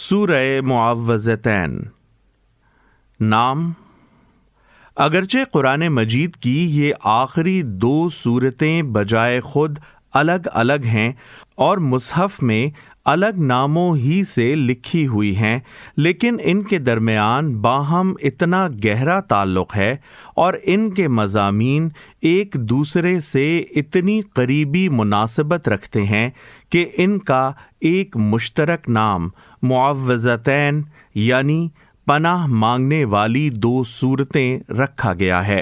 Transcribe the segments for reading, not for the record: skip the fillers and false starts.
سورہ معوذتین۔ نام: اگرچہ قرآن مجید کی یہ آخری دو صورتیں بجائے خود الگ الگ ہیں اور مصحف میں الگ ناموں ہی سے لکھی ہوئی ہیں، لیکن ان کے درمیان باہم اتنا گہرا تعلق ہے اور ان کے مضامین ایک دوسرے سے اتنی قریبی مناسبت رکھتے ہیں کہ ان کا ایک مشترک نام معوذتین یعنی پناہ مانگنے والی دو صورتیں رکھا گیا ہے۔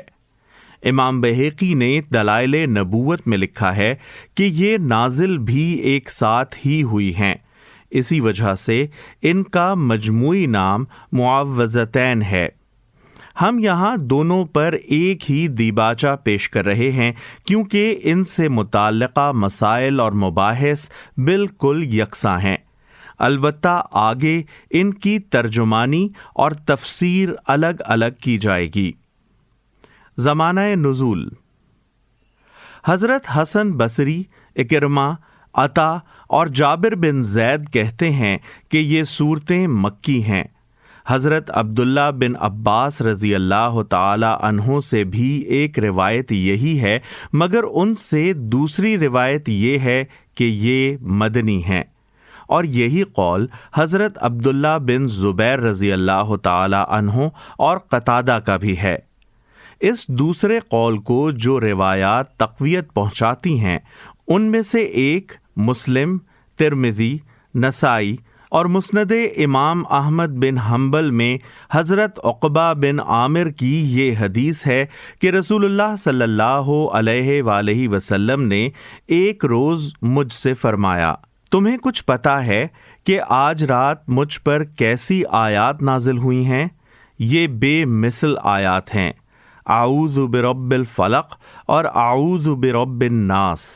امام بہیقی نے دلائل نبوت میں لکھا ہے کہ یہ نازل بھی ایک ساتھ ہی ہوئی ہیں، اسی وجہ سے ان کا مجموعی نام معوذتین ہے۔ ہم یہاں دونوں پر ایک ہی دیباچہ پیش کر رہے ہیں کیونکہ ان سے متعلقہ مسائل اور مباحث بالکل یکساں ہیں، البتہ آگے ان کی ترجمانی اور تفسیر الگ الگ کی جائے گی۔ زمانہ نزول: حضرت حسن بصری، اکرمہ، عطا اور جابر بن زید کہتے ہیں کہ یہ صورتیں مکی ہیں۔ حضرت عبداللہ بن عباس رضی اللہ تعالی عنہ سے بھی ایک روایت یہی ہے، مگر ان سے دوسری روایت یہ ہے کہ یہ مدنی ہیں، اور یہی قول حضرت عبداللہ بن زبیر رضی اللہ تعالی عنہ اور قتادہ کا بھی ہے۔ اس دوسرے قول کو جو روایات تقویت پہنچاتی ہیں ان میں سے ایک مسلم، ترمذی، نسائی اور مسند امام احمد بن حنبل میں حضرت عقبہ بن عامر کی یہ حدیث ہے کہ رسول اللہ صلی اللہ علیہ وآلہ وسلم نے ایک روز مجھ سے فرمایا، تمہیں کچھ پتہ ہے کہ آج رات مجھ پر کیسی آیات نازل ہوئی ہیں؟ یہ بے مثل آیات ہیں، اعوذ برب الفلق اور اعوذ برب الناس۔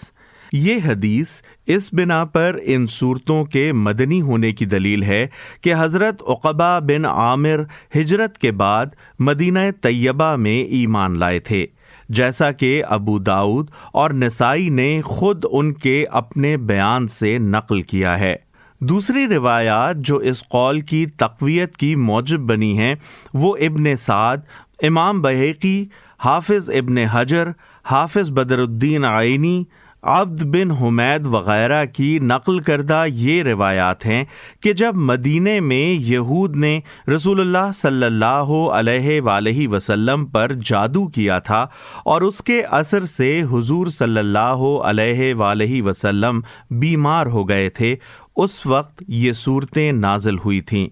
یہ حدیث اس بنا پر ان صورتوں کے مدنی ہونے کی دلیل ہے کہ حضرت عقبہ بن عامر ہجرت کے بعد مدینہ طیبہ میں ایمان لائے تھے، جیسا کہ ابو داؤد اور نسائی نے خود ان کے اپنے بیان سے نقل کیا ہے۔ دوسری روایات جو اس قول کی تقویت کی موجب بنی ہیں وہ ابن سعد، امام بہیقی، حافظ ابن حجر، حافظ بدر الدین عینی، عبد بن حمید وغیرہ کی نقل کردہ یہ روایات ہیں کہ جب مدینے میں یہود نے رسول اللہ صلی اللہ علیہ وآلہ وسلم پر جادو کیا تھا اور اس کے اثر سے حضور صلی اللہ علیہ وآلہ وسلم بیمار ہو گئے تھے، اس وقت یہ صورتیں نازل ہوئی تھیں۔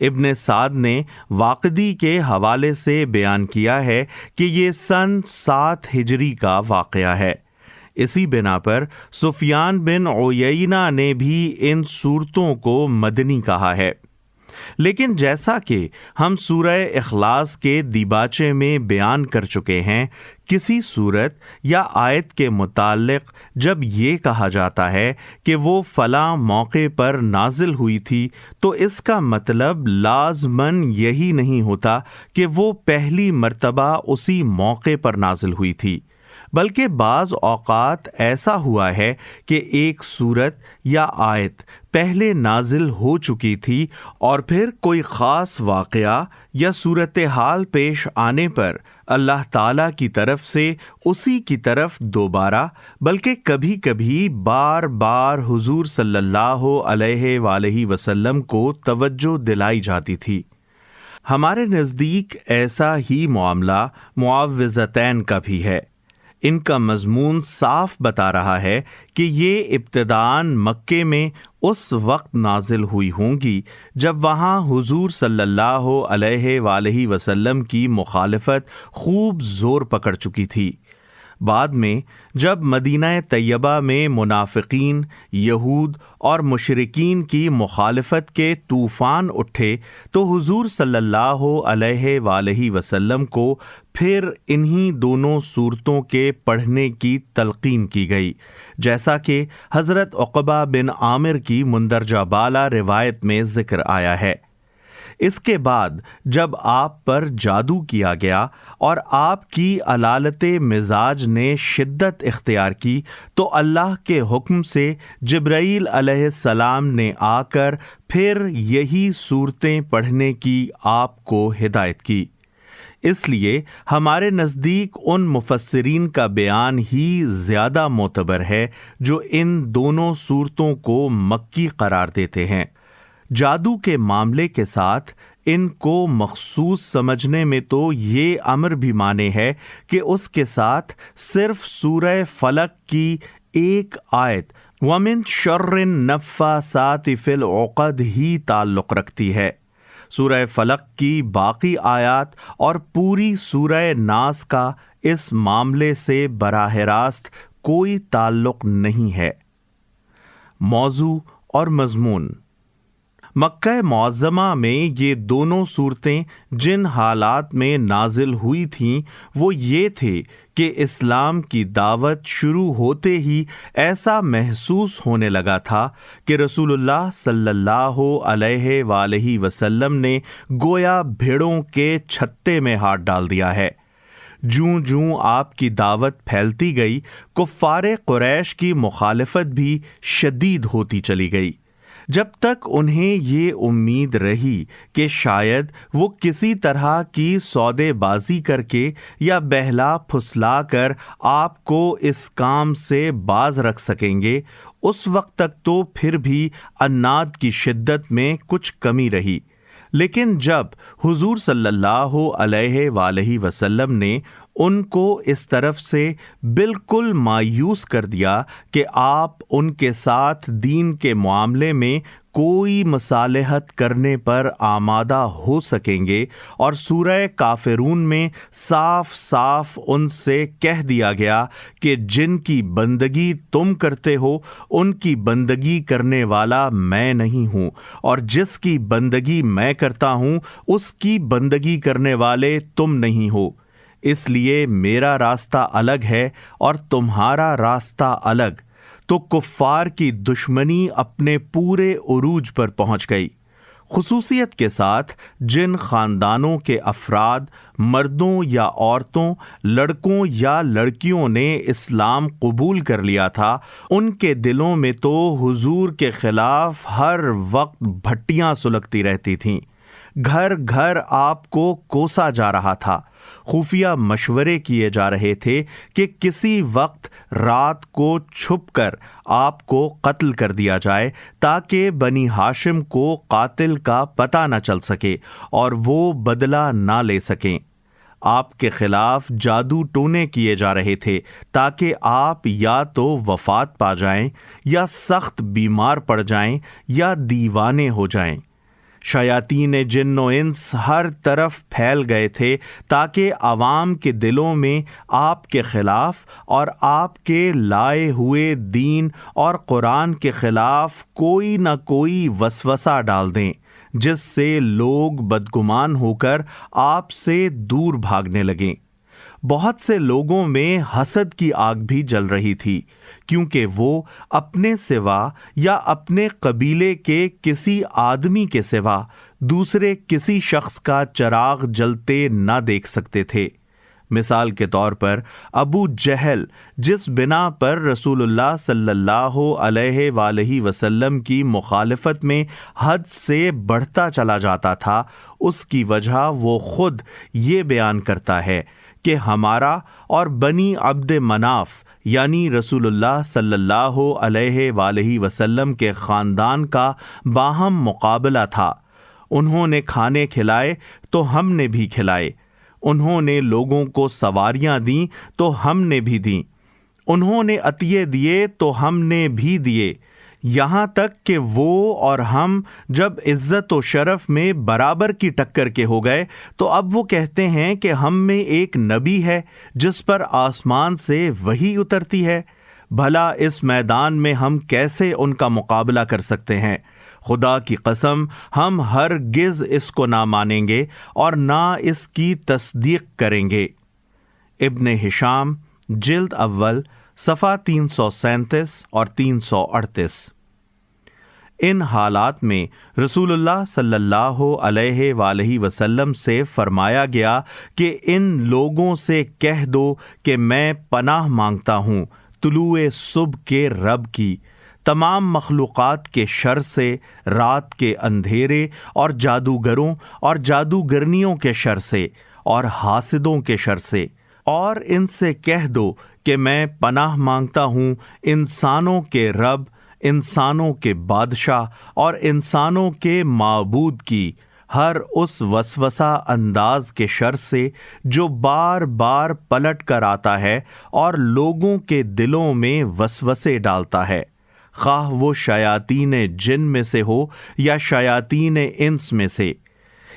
ابن سعد نے واقدی کے حوالے سے بیان کیا ہے کہ یہ سن 7 ہجری کا واقعہ ہے۔ اسی بنا پر سفیان بن عیینہ نے بھی ان صورتوں کو مدنی کہا ہے، لیکن جیسا کہ ہم سورہ اخلاص کے دیباچے میں بیان کر چکے ہیں، کسی صورت یا آیت کے متعلق جب یہ کہا جاتا ہے کہ وہ فلاں موقع پر نازل ہوئی تھی تو اس کا مطلب لازماً یہی نہیں ہوتا کہ وہ پہلی مرتبہ اسی موقع پر نازل ہوئی تھی، بلکہ بعض اوقات ایسا ہوا ہے کہ ایک صورت یا آیت پہلے نازل ہو چکی تھی اور پھر کوئی خاص واقعہ یا صورتحال پیش آنے پر اللہ تعالیٰ کی طرف سے اسی کی طرف دوبارہ، بلکہ کبھی کبھی بار بار حضور صلی اللہ علیہ وآلہ وسلم کو توجہ دلائی جاتی تھی۔ ہمارے نزدیک ایسا ہی معاملہ معوذتین کا بھی ہے۔ ان کا مضمون صاف بتا رہا ہے کہ یہ ابتداءً مکے میں اس وقت نازل ہوئی ہوں گی جب وہاں حضور صلی اللہ علیہ وآلہ وسلم کی مخالفت خوب زور پکڑ چکی تھی۔ بعد میں جب مدینہ طیبہ میں منافقین، یہود اور مشرکین کی مخالفت کے طوفان اٹھے تو حضور صلی اللہ علیہ وآلہ وسلم کو پھر انہی دونوں صورتوں کے پڑھنے کی تلقین کی گئی، جیسا کہ حضرت عقبہ بن عامر کی مندرجہ بالا روایت میں ذکر آیا ہے۔ اس کے بعد جب آپ پر جادو کیا گیا اور آپ کی علالت مزاج نے شدت اختیار کی تو اللہ کے حکم سے جبرائیل علیہ السلام نے آ کر پھر یہی صورتیں پڑھنے کی آپ کو ہدایت کی۔ اس لیے ہمارے نزدیک ان مفسرین کا بیان ہی زیادہ معتبر ہے جو ان دونوں صورتوں کو مکی قرار دیتے ہیں۔ جادو کے معاملے کے ساتھ ان کو مخصوص سمجھنے میں تو یہ امر بھی مانے ہے کہ اس کے ساتھ صرف سورہ فلق کی ایک آیت وَمِن شَرِّ النَّفَّاثَاتِ فِی الْعُقَدِ ہی تعلق رکھتی ہے۔ سورہ فلق کی باقی آیات اور پوری سورہ ناس کا اس معاملے سے براہ راست کوئی تعلق نہیں ہے۔ موضوع اور مضمون: مکہ معظمہ میں یہ دونوں صورتیں جن حالات میں نازل ہوئی تھیں وہ یہ تھے کہ اسلام کی دعوت شروع ہوتے ہی ایسا محسوس ہونے لگا تھا کہ رسول اللہ صلی اللہ علیہ وآلہ وسلم نے گویا بھیڑوں کے چھتے میں ہاتھ ڈال دیا ہے۔ جوں جوں آپ کی دعوت پھیلتی گئی، کفار قریش کی مخالفت بھی شدید ہوتی چلی گئی، جب تک انہیں یہ امید رہی کہ شاید وہ کسی طرح کی سودے بازی کر کے یا بہلا پھسلا کر آپ کو اس کام سے باز رکھ سکیں گے، اس وقت تک تو پھر بھی عناد کی شدت میں کچھ کمی رہی۔ لیکن جب حضور صلی اللہ علیہ وآلہ وسلم نے ان کو اس طرف سے بالکل مایوس کر دیا کہ آپ ان کے ساتھ دین کے معاملے میں کوئی مصالحت کرنے پر آمادہ ہو سکیں گے، اور سورہ کافرون میں صاف صاف ان سے کہہ دیا گیا کہ جن کی بندگی تم کرتے ہو ان کی بندگی کرنے والا میں نہیں ہوں، اور جس کی بندگی میں کرتا ہوں اس کی بندگی کرنے والے تم نہیں ہو، اس لیے میرا راستہ الگ ہے اور تمہارا راستہ الگ، تو کفار کی دشمنی اپنے پورے عروج پر پہنچ گئی۔ خصوصیت کے ساتھ جن خاندانوں کے افراد، مردوں یا عورتوں، لڑکوں یا لڑکیوں نے اسلام قبول کر لیا تھا، ان کے دلوں میں تو حضور کے خلاف ہر وقت بھٹیاں سلگتی رہتی تھیں۔ گھر گھر آپ کو کوسا جا رہا تھا، خفیہ مشورے کیے جا رہے تھے کہ کسی وقت رات کو چھپ کر آپ کو قتل کر دیا جائے تاکہ بنی ہاشم کو قاتل کا پتہ نہ چل سکے اور وہ بدلہ نہ لے سکیں۔ آپ کے خلاف جادو ٹونے کیے جا رہے تھے تاکہ آپ یا تو وفات پا جائیں یا سخت بیمار پڑ جائیں یا دیوانے ہو جائیں۔ شیاطین جن و انس ہر طرف پھیل گئے تھے تاکہ عوام کے دلوں میں آپ کے خلاف اور آپ کے لائے ہوئے دین اور قرآن کے خلاف کوئی نہ کوئی وسوسہ ڈال دیں، جس سے لوگ بدگمان ہو کر آپ سے دور بھاگنے لگیں۔ بہت سے لوگوں میں حسد کی آگ بھی جل رہی تھی، کیونکہ وہ اپنے سوا یا اپنے قبیلے کے کسی آدمی کے سوا دوسرے کسی شخص کا چراغ جلتے نہ دیکھ سکتے تھے۔ مثال کے طور پر ابو جہل جس بنا پر رسول اللہ صلی اللہ علیہ وآلہ وسلم کی مخالفت میں حد سے بڑھتا چلا جاتا تھا، اس کی وجہ وہ خود یہ بیان کرتا ہے کہ ہمارا اور بنی عبد مناف یعنی رسول اللہ صلی اللہ علیہ وآلہ وسلم کے خاندان کا باہم مقابلہ تھا۔ انہوں نے کھانے کھلائے تو ہم نے بھی کھلائے، انہوں نے لوگوں کو سواریاں دیں تو ہم نے بھی دیں، انہوں نے عطیے دیے تو ہم نے بھی دیے، یہاں تک کہ وہ اور ہم جب عزت و شرف میں برابر کی ٹکر کے ہو گئے تو اب وہ کہتے ہیں کہ ہم میں ایک نبی ہے جس پر آسمان سے وحی اترتی ہے۔ بھلا اس میدان میں ہم کیسے ان کا مقابلہ کر سکتے ہیں؟ خدا کی قسم ہم ہرگز اس کو نہ مانیں گے اور نہ اس کی تصدیق کریں گے۔ ابن ہشام جلد اول صفحہ 337 اور 338۔ ان حالات میں رسول اللہ صلی اللہ علیہ وآلہ وسلم سے فرمایا گیا کہ ان لوگوں سے کہہ دو کہ میں پناہ مانگتا ہوں طلوع صبح کے رب کی، تمام مخلوقات کے شر سے، رات کے اندھیرے اور جادوگروں اور جادوگرنیوں کے شر سے اور حاسدوں کے شر سے، اور ان سے کہہ دو کہ میں پناہ مانگتا ہوں انسانوں کے رب، انسانوں کے بادشاہ اور انسانوں کے معبود کی، ہر اس وسوسہ انداز کے شر سے جو بار بار پلٹ کر آتا ہے اور لوگوں کے دلوں میں وسوسے ڈالتا ہے، خواہ وہ شیاطین جن میں سے ہو یا شیاطین انس میں سے۔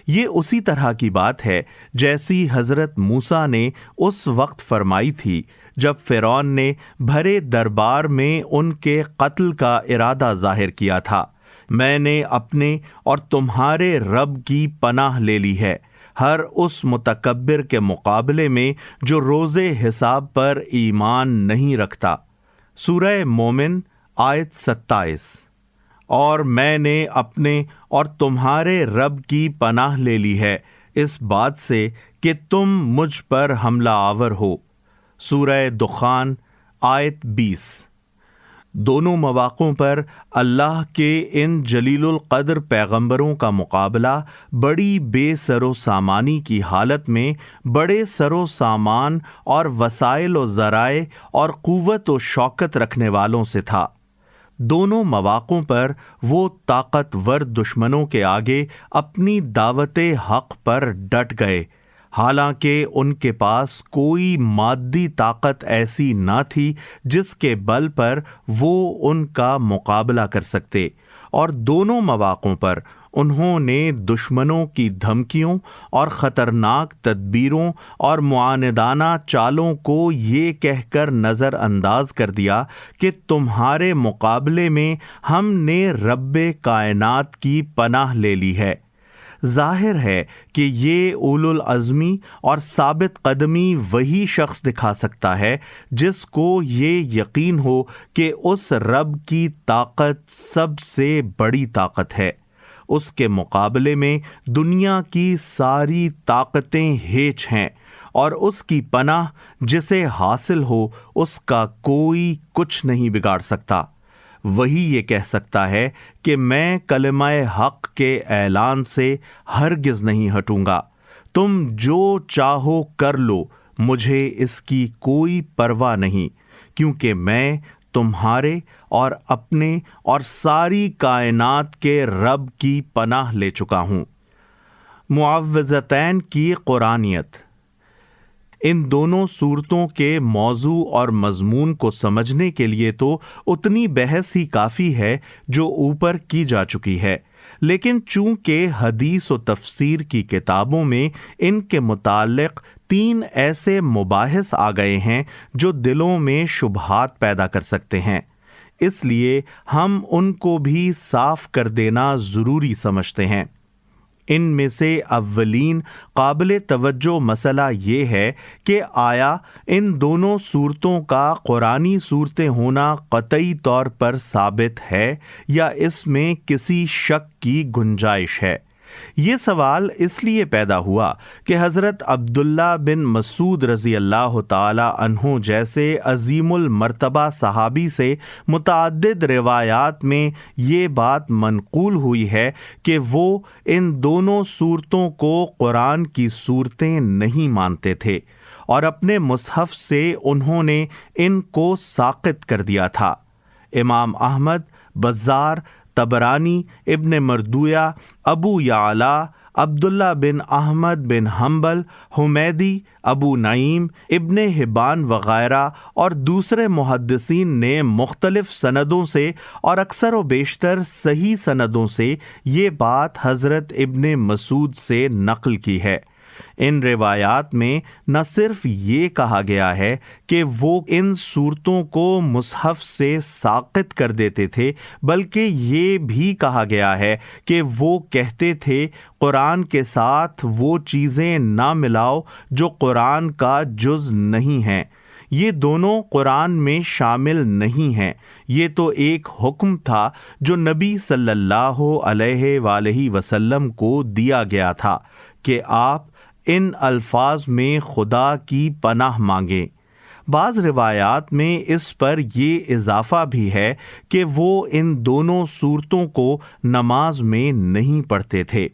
یہ اسی طرح کی بات ہے جیسی حضرت موسیٰ نے اس وقت فرمائی تھی جب فرعون نے بھرے دربار میں ان کے قتل کا ارادہ ظاہر کیا تھا، میں نے اپنے اور تمہارے رب کی پناہ لے لی ہے، ہر اس متکبر کے مقابلے میں جو روز حساب پر ایمان نہیں رکھتا۔ سورہ مومن آیت 27۔ اور میں نے اپنے اور تمہارے رب کی پناہ لے لی ہے اس بات سے کہ تم مجھ پر حملہ آور ہو۔ سورہ دخان آیت 20۔ دونوں مواقعوں پر اللہ کے ان جلیل القدر پیغمبروں کا مقابلہ بڑی بے سر و سامانی کی حالت میں بڑے سر و سامان اور وسائل و ذرائع اور قوت و شوکت رکھنے والوں سے تھا۔ دونوں مواقعوں پر وہ طاقتور دشمنوں کے آگے اپنی دعوت حق پر ڈٹ گئے، حالانکہ ان کے پاس کوئی مادی طاقت ایسی نہ تھی جس کے بل پر وہ ان کا مقابلہ کر سکتے، اور دونوں مواقعوں پر انہوں نے دشمنوں کی دھمکیوں اور خطرناک تدبیروں اور معاندانہ چالوں کو یہ کہہ کر نظر انداز کر دیا کہ تمہارے مقابلے میں ہم نے رب کائنات کی پناہ لے لی ہے۔ ظاہر ہے کہ یہ اولو العزمی اور ثابت قدمی وہی شخص دکھا سکتا ہے جس کو یہ یقین ہو کہ اس رب کی طاقت سب سے بڑی طاقت ہے، اس کے مقابلے میں دنیا کی ساری طاقتیں ہیچ ہیں، اور اس کی پناہ جسے حاصل ہو اس کا کوئی کچھ نہیں بگاڑ سکتا۔ وہی یہ کہہ سکتا ہے کہ میں کلمہ حق کے اعلان سے ہرگز نہیں ہٹوں گا، تم جو چاہو کر لو، مجھے اس کی کوئی پرواہ نہیں، کیونکہ میں تمہارے اور اپنے اور ساری کائنات کے رب کی پناہ لے چکا ہوں۔ معوذتین کی قرآنیت۔ ان دونوں صورتوں کے موضوع اور مضمون کو سمجھنے کے لیے تو اتنی بحث ہی کافی ہے جو اوپر کی جا چکی ہے، لیکن چونکہ حدیث و تفسیر کی کتابوں میں ان کے متعلق 3 ایسے مباحث آ گئے ہیں جو دلوں میں شبہات پیدا کر سکتے ہیں، اس لیے ہم ان کو بھی صاف کر دینا ضروری سمجھتے ہیں۔ ان میں سے اولین قابل توجہ مسئلہ یہ ہے کہ آیا ان دونوں صورتوں کا قرآنی صورتیں ہونا قطعی طور پر ثابت ہے یا اس میں کسی شک کی گنجائش ہے؟ یہ سوال اس لیے پیدا ہوا کہ حضرت عبداللہ بن مسعود رضی اللہ تعالی عنہ جیسے عظیم المرتبہ صحابی سے متعدد روایات میں یہ بات منقول ہوئی ہے کہ وہ ان دونوں صورتوں کو قرآن کی صورتیں نہیں مانتے تھے، اور اپنے مصحف سے انہوں نے ان کو ساقط کر دیا تھا۔ امام احمد، بزار، طبرانی، ابن مردویہ، ابو یعلا، عبداللہ بن احمد بن حنبل، حمیدی، ابو نعیم، ابن حبان وغیرہ اور دوسرے محدثین نے مختلف سندوں سے اور اکثر و بیشتر صحیح سندوں سے یہ بات حضرت ابن مسعود سے نقل کی ہے۔ ان روایات میں نہ صرف یہ کہا گیا ہے کہ وہ ان صورتوں کو مصحف سے ساقط کر دیتے تھے، بلکہ یہ بھی کہا گیا ہے کہ وہ کہتے تھے قرآن کے ساتھ وہ چیزیں نہ ملاؤ جو قرآن کا جز نہیں ہیں۔ یہ دونوں قرآن میں شامل نہیں ہیں، یہ تو ایک حکم تھا جو نبی صلی اللہ علیہ وآلہ وسلم کو دیا گیا تھا کہ آپ ان الفاظ میں خدا کی پناہ مانگیں۔ بعض روایات میں اس پر یہ اضافہ بھی ہے کہ وہ ان دونوں صورتوں کو نماز میں نہیں پڑھتے تھے۔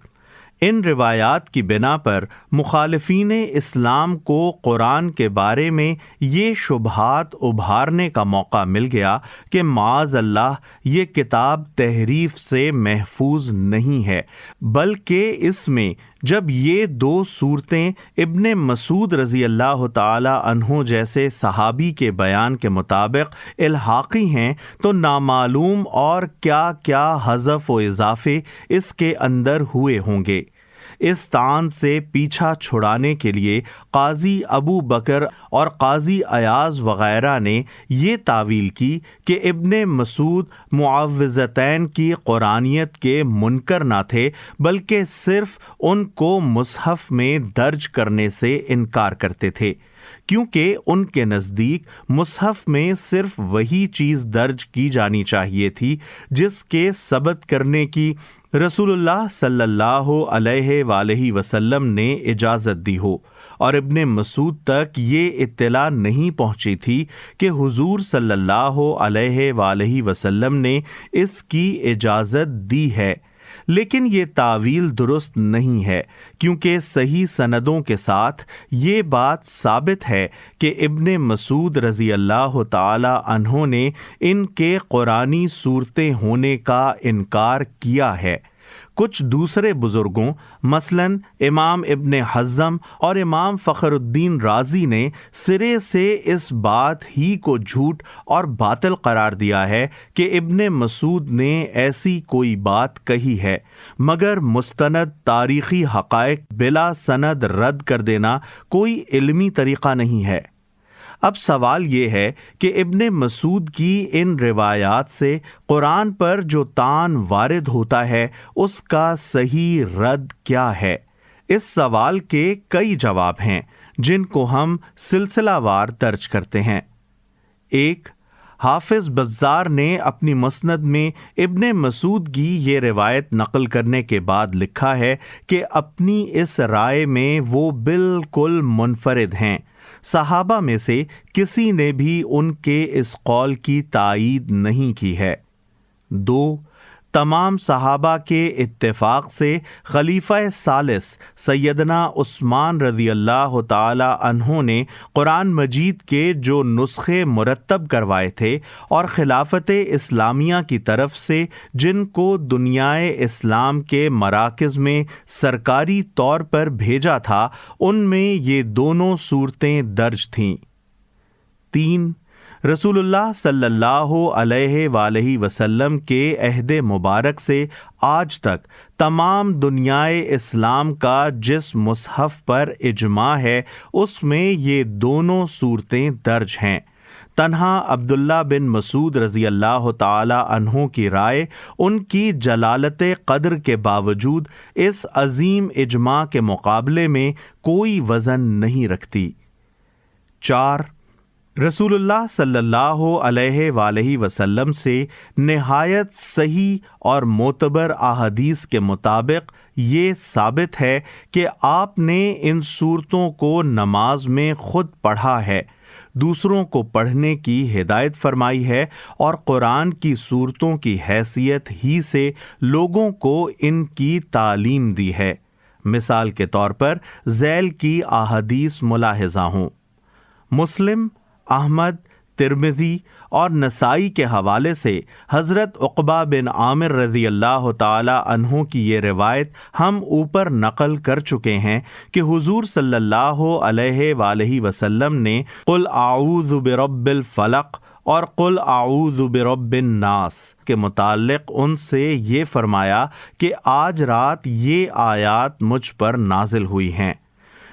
ان روایات کی بنا پر مخالفین اسلام کو قرآن کے بارے میں یہ شبہات ابھارنے کا موقع مل گیا کہ معاذ اللہ یہ کتاب تحریف سے محفوظ نہیں ہے، بلکہ اس میں جب یہ دو صورتیں ابن مسعود رضی اللہ تعالی عنہ جیسے صحابی کے بیان کے مطابق الحاقی ہیں تو نامعلوم اور کیا کیا حذف و اضافے اس کے اندر ہوئے ہوں گے۔ اس طعن سے پیچھا چھڑانے کے لیے قاضی ابو بکر اور قاضی ایاز وغیرہ نے یہ تاویل کی کہ ابن مسعود معوذتین کی قرآنیت کے منکر نہ تھے، بلکہ صرف ان کو مصحف میں درج کرنے سے انکار کرتے تھے، کیونکہ ان کے نزدیک مصحف میں صرف وہی چیز درج کی جانی چاہیے تھی جس کے ثبت کرنے کی رسول اللہ صلی اللہ علیہ وآلہ وسلم نے اجازت دی ہو، اور ابن مسعود تک یہ اطلاع نہیں پہنچی تھی کہ حضور صلی اللہ علیہ وآلہ وسلم نے اس کی اجازت دی ہے۔ لیکن یہ تعویل درست نہیں ہے، کیونکہ صحیح سندوں کے ساتھ یہ بات ثابت ہے کہ ابن مسعود رضی اللہ تعالی عنہ نے ان کے قرآنی صورتیں ہونے کا انکار کیا ہے۔ کچھ دوسرے بزرگوں مثلاً امام ابن حزم اور امام فخر الدین رازی نے سرے سے اس بات ہی کو جھوٹ اور باطل قرار دیا ہے کہ ابن مسعود نے ایسی کوئی بات کہی ہے، مگر مستند تاریخی حقائق بلا سند رد کر دینا کوئی علمی طریقہ نہیں ہے۔ اب سوال یہ ہے کہ ابن مسعود کی ان روایات سے قرآن پر جو طعن وارد ہوتا ہے اس کا صحیح رد کیا ہے؟ اس سوال کے کئی جواب ہیں جن کو ہم سلسلہ وار درج کرتے ہیں۔ ایک، حافظ بزار نے اپنی مسند میں ابن مسعود کی یہ روایت نقل کرنے کے بعد لکھا ہے کہ اپنی اس رائے میں وہ بالکل منفرد ہیں، صحابہ میں سے کسی نے بھی ان کے اس قول کی تائید نہیں کی ہے۔ دو، تمام صحابہ کے اتفاق سے خلیفہ ثالث سیدنا عثمان رضی اللہ تعالی عنہ نے قرآن مجید کے جو نسخے مرتب کروائے تھے اور خلافت اسلامیہ کی طرف سے جن کو دنیائے اسلام کے مراکز میں سرکاری طور پر بھیجا تھا، ان میں یہ دونوں صورتیں درج تھیں۔ تین، رسول اللہ صلی اللہ علیہ وآلہ وسلم کے عہد مبارک سے آج تک تمام دنیائے اسلام کا جس مصحف پر اجماع ہے اس میں یہ دونوں صورتیں درج ہیں۔ تنہا عبداللہ بن مسعود رضی اللہ تعالی عنہ کی رائے ان کی جلالت قدر کے باوجود اس عظیم اجماع کے مقابلے میں کوئی وزن نہیں رکھتی۔ چار، رسول اللہ صلی اللہ علیہ وآلہ وسلم سے نہایت صحیح اور معتبر احادیث کے مطابق یہ ثابت ہے کہ آپ نے ان صورتوں کو نماز میں خود پڑھا ہے، دوسروں کو پڑھنے کی ہدایت فرمائی ہے اور قرآن کی صورتوں کی حیثیت ہی سے لوگوں کو ان کی تعلیم دی ہے۔ مثال کے طور پر ذیل کی احادیث ملاحظہ ہوں۔ مسلم، احمد، ترمذی اور نسائی کے حوالے سے حضرت عقبہ بن عامر رضی اللہ تعالی عنہ کی یہ روایت ہم اوپر نقل کر چکے ہیں کہ حضور صلی اللہ علیہ وآلہ وسلم نے قل اعوذ برب الفلق اور قل اعوذ برب الناس کے متعلق ان سے یہ فرمایا کہ آج رات یہ آیات مجھ پر نازل ہوئی ہیں۔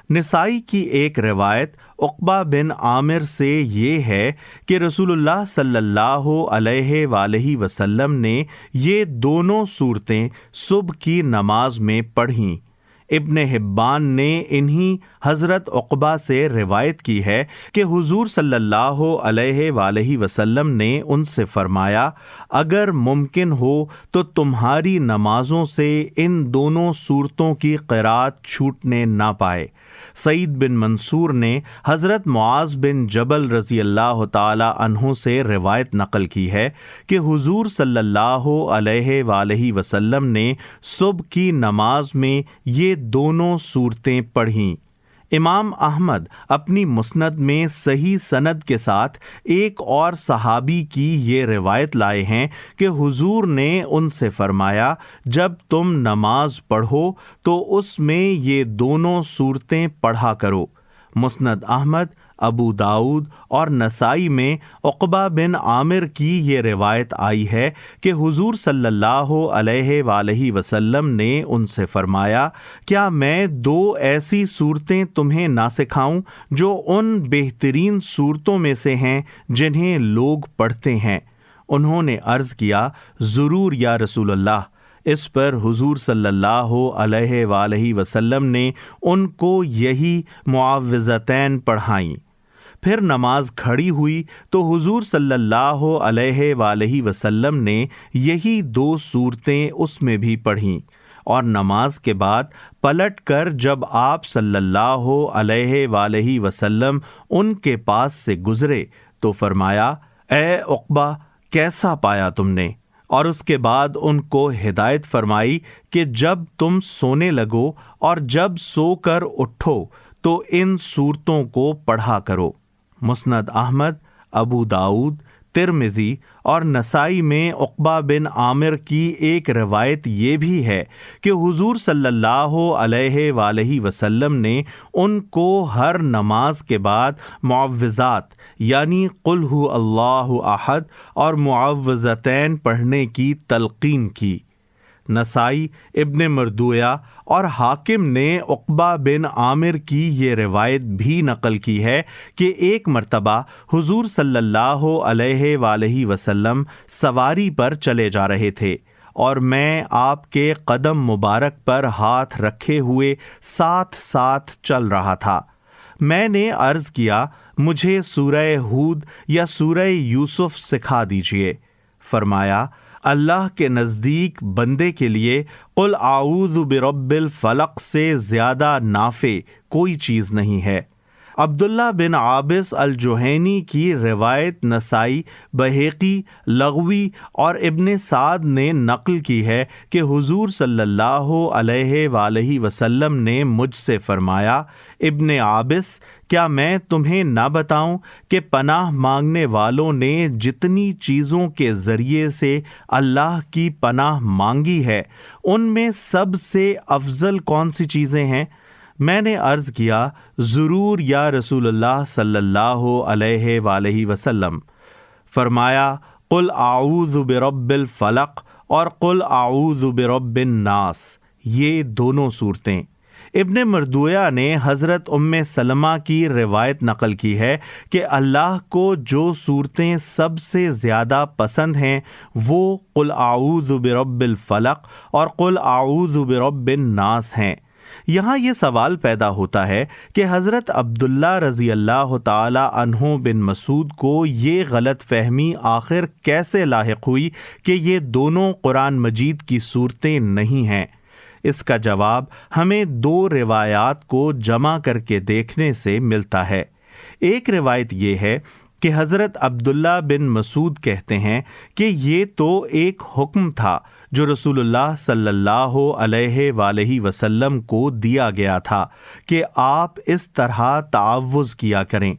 نسائی کی ایک روایت عقبہ بن عامر سے یہ ہے کہ رسول اللہ صلی اللہ علیہ وآلہ وسلم نے یہ دونوں صورتیں صبح کی نماز میں پڑھیں۔ ابن حبان نے انہی حضرت عقبہ سے روایت کی ہے کہ حضور صلی اللہ علیہ وآلہ وسلم نے ان سے فرمایا، اگر ممکن ہو تو تمہاری نمازوں سے ان دونوں سورتوں کی قرات چھوٹنے نہ پائے۔ سعید بن منصور نے حضرت معاذ بن جبل رضی اللہ تعالی عنہ سے روایت نقل کی ہے کہ حضور صلی اللہ علیہ وآلہ وسلم نے صبح کی نماز میں یہ دونوں صورتیں پڑھیں۔ امام احمد اپنی مسند میں صحیح سند کے ساتھ ایک اور صحابی کی یہ روایت لائے ہیں کہ حضور نے ان سے فرمایا، جب تم نماز پڑھو تو اس میں یہ دونوں صورتیں پڑھا کرو۔ مسند احمد، ابو داؤد اور نسائی میں عقبہ بن عامر کی یہ روایت آئی ہے کہ حضور صلی اللہ علیہ وآلہ وسلم نے ان سے فرمایا، کیا میں دو ایسی صورتیں تمہیں نہ سکھاؤں جو ان بہترین صورتوں میں سے ہیں جنہیں لوگ پڑھتے ہیں؟ انہوں نے عرض کیا، ضرور یا رسول اللہ۔ اس پر حضور صلی اللہ علیہ وآلہ وسلم نے ان کو یہی معوذتین پڑھائیں۔ پھر نماز کھڑی ہوئی تو حضور صلی اللہ علیہ وآلہ وسلم نے یہی دو صورتیں اس میں بھی پڑھیں، اور نماز کے بعد پلٹ کر جب آپ صلی اللہ علیہ وآلہ وسلم ان کے پاس سے گزرے تو فرمایا، اے عقبہ، کیسا پایا تم نے؟ اور اس کے بعد ان کو ہدایت فرمائی کہ جب تم سونے لگو اور جب سو کر اٹھو تو ان صورتوں کو پڑھا کرو۔ مسند احمد، ابو داؤد، ترمذی اور نسائی میں عقبہ بن عامر کی ایک روایت یہ بھی ہے کہ حضور صلی اللہ علیہ وآلہ وسلم نے ان کو ہر نماز کے بعد معوذات یعنی قل هو اللہ احد اور معوذتین پڑھنے کی تلقین کی۔ نسائی، ابن مردویہ اور حاکم نے عقبہ بن عامر کی یہ روایت بھی نقل کی ہے کہ ایک مرتبہ حضور صلی اللہ علیہ وآلہ وسلم سواری پر چلے جا رہے تھے اور میں آپ کے قدم مبارک پر ہاتھ رکھے ہوئے ساتھ ساتھ چل رہا تھا۔ میں نے عرض کیا، مجھے سورہ ہود یا سورہ یوسف سکھا دیجیے۔ فرمایا، اللہ کے نزدیک بندے کے لیے قل اعوذ برب الفلق سے زیادہ نافع کوئی چیز نہیں ہے۔ عبداللہ بن عابس الجہینی کی روایت نسائی، بہیقی، لغوی اور ابن سعد نے نقل کی ہے کہ حضور صلی اللہ علیہ وآلہ وسلم نے مجھ سے فرمایا، ابن عابس، کیا میں تمہیں نہ بتاؤں کہ پناہ مانگنے والوں نے جتنی چیزوں کے ذریعے سے اللہ کی پناہ مانگی ہے ان میں سب سے افضل کون سی چیزیں ہیں؟ میں نے عرض کیا، ضرور یا رسول اللہ صلی اللہ علیہ وآلہ وسلم۔ فرمایا، قل اعوذ برب الفلق اور قل اعوذ برب الناس، یہ دونوں صورتیں۔ ابن مردویہ نے حضرت ام سلمہ کی روایت نقل کی ہے کہ اللہ کو جو صورتیں سب سے زیادہ پسند ہیں وہ قل اعوذ برب الفلق اور قل اعوذ برب الناس ہیں۔ یہاں یہ سوال پیدا ہوتا ہے کہ حضرت عبداللہ رضی اللہ تعالی عنہ بن مسعود کو یہ غلط فہمی آخر کیسے لاحق ہوئی کہ یہ دونوں قرآن مجید کی صورتیں نہیں ہیں؟ اس کا جواب ہمیں دو روایات کو جمع کر کے دیکھنے سے ملتا ہے۔ ایک روایت یہ ہے کہ حضرت عبداللہ بن مسعود کہتے ہیں کہ یہ تو ایک حکم تھا جو رسول اللہ صلی اللہ علیہ وآلہ وسلم کو دیا گیا تھا کہ آپ اس طرح تعوذ کیا کریں۔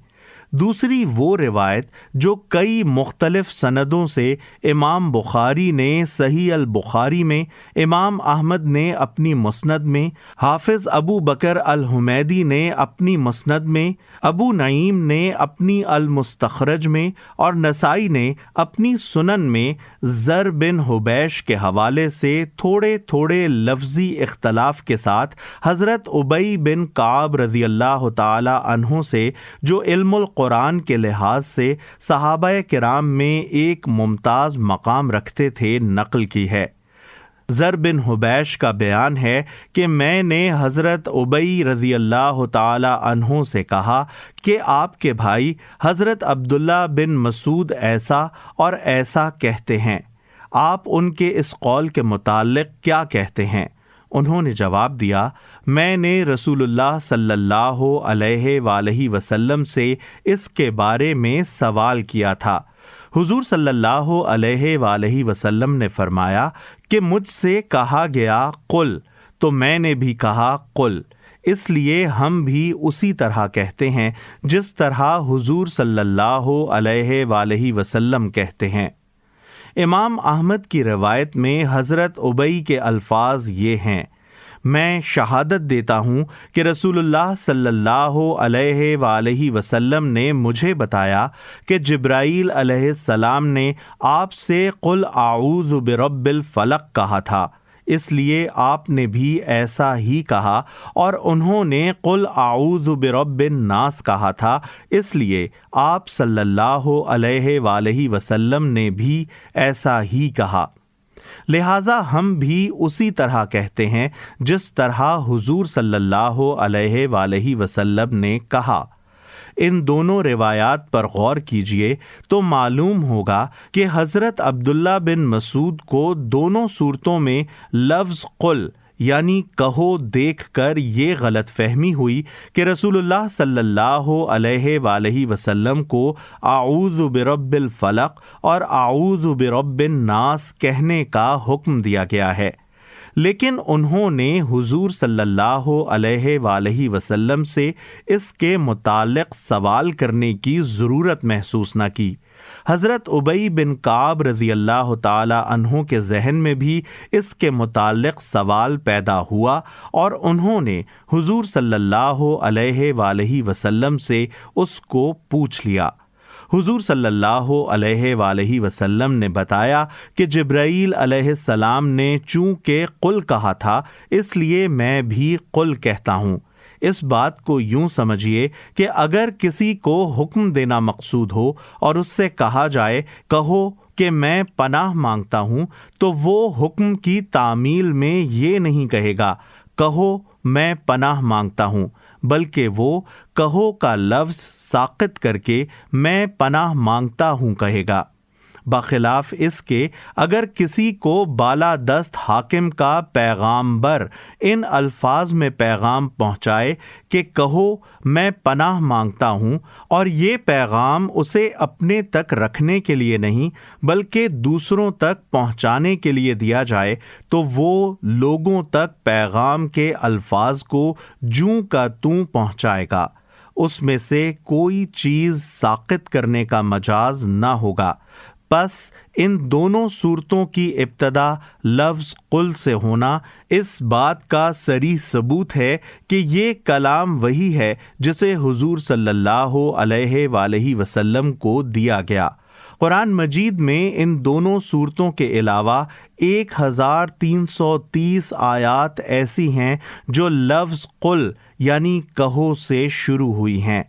دوسری وہ روایت جو کئی مختلف سندوں سے امام بخاری نے صحیح البخاری میں، امام احمد نے اپنی مسند میں، حافظ ابو بکر الحمیدی نے اپنی مسند میں، ابو نعیم نے اپنی المستخرج میں اور نسائی نے اپنی سنن میں زر بن حبیش کے حوالے سے تھوڑے تھوڑے لفظی اختلاف کے ساتھ حضرت ابی بن کعب رضی اللہ تعالی عنہ سے جو علم قرآن کے لحاظ سے صحابہ کرام میں ایک ممتاز مقام رکھتے تھے نقل کی ہے۔ زر بن حبیش کا بیان ہے کہ میں نے حضرت ابی رضی اللہ تعالی عنہ سے کہا کہ آپ کے بھائی حضرت عبداللہ بن مسعود ایسا اور ایسا کہتے ہیں، آپ ان کے اس قول کے متعلق کیا کہتے ہیں؟ انہوں نے جواب دیا، میں نے رسول اللہ صلی اللہ علیہ وآلہ وسلم سے اس کے بارے میں سوال کیا تھا۔ حضور صلی اللہ علیہ وآلہ وسلم نے فرمایا کہ مجھ سے کہا گیا قل، تو میں نے بھی کہا قل، اس لیے ہم بھی اسی طرح کہتے ہیں جس طرح حضور صلی اللہ علیہ وآلہ وسلم کہتے ہیں۔ امام احمد کی روایت میں حضرت ابی کے الفاظ یہ ہیں، میں شہادت دیتا ہوں کہ رسول اللہ صلی اللہ علیہ وآلہ وسلم نے مجھے بتایا کہ جبرائیل علیہ السلام نے آپ سے قل اعوذ برب الفلق کہا تھا، اس لیے آپ نے بھی ایسا ہی کہا، اور انہوں نے قل اعوذ برب الناس کہا تھا، اس لیے آپ صلی اللہ علیہ وآلہ وسلم نے بھی ایسا ہی کہا۔ لہٰذا ہم بھی اسی طرح کہتے ہیں جس طرح حضور صلی اللہ علیہ وآلہ وسلم نے کہا۔ ان دونوں روایات پر غور کیجئے تو معلوم ہوگا کہ حضرت عبداللہ بن مسعود کو دونوں صورتوں میں لفظ قل یعنی کہو دیکھ کر یہ غلط فہمی ہوئی کہ رسول اللہ صلی اللہ علیہ وآلہ وسلم کو اعوذ برب الفلق اور اعوذ برب الناس کہنے کا حکم دیا گیا ہے، لیکن انہوں نے حضور صلی اللہ علیہ وآلہ وسلم سے اس کے متعلق سوال کرنے کی ضرورت محسوس نہ کی۔ حضرت ابی بن کعب رضی اللہ تعالی عنہ کے ذہن میں بھی اس کے متعلق سوال پیدا ہوا، اور انہوں نے حضور صلی اللہ علیہ وآلہ وسلم سے اس کو پوچھ لیا۔ حضور صلی اللہ علیہ وآلہ وسلم نے بتایا کہ جبرائیل علیہ السلام نے چونکہ قل کہا تھا، اس لیے میں بھی قل کہتا ہوں۔ اس بات کو یوں سمجھیے کہ اگر کسی کو حکم دینا مقصود ہو اور اس سے کہا جائے کہو کہ میں پناہ مانگتا ہوں، تو وہ حکم کی تعمیل میں یہ نہیں کہے گا کہو میں پناہ مانگتا ہوں، بلکہ وہ کہو کا لفظ ساقط کر کے میں پناہ مانگتا ہوں کہے گا۔ بخلاف اس کے اگر کسی کو بالادست حاکم کا پیغامبر ان الفاظ میں پیغام پہنچائے کہ کہو میں پناہ مانگتا ہوں، اور یہ پیغام اسے اپنے تک رکھنے کے لیے نہیں بلکہ دوسروں تک پہنچانے کے لیے دیا جائے، تو وہ لوگوں تک پیغام کے الفاظ کو جوں کا توں پہنچائے گا، اس میں سے کوئی چیز ساقط کرنے کا مجاز نہ ہوگا۔ پس ان دونوں صورتوں کی ابتدا لفظ قل سے ہونا اس بات کا صریح ثبوت ہے کہ یہ کلام وہی ہے جسے حضور صلی اللہ علیہ وآلہ وسلم کو دیا گیا۔ قرآن مجید میں ان دونوں صورتوں کے علاوہ 1330 آیات ایسی ہیں جو لفظ قل یعنی کہو سے شروع ہوئی ہیں۔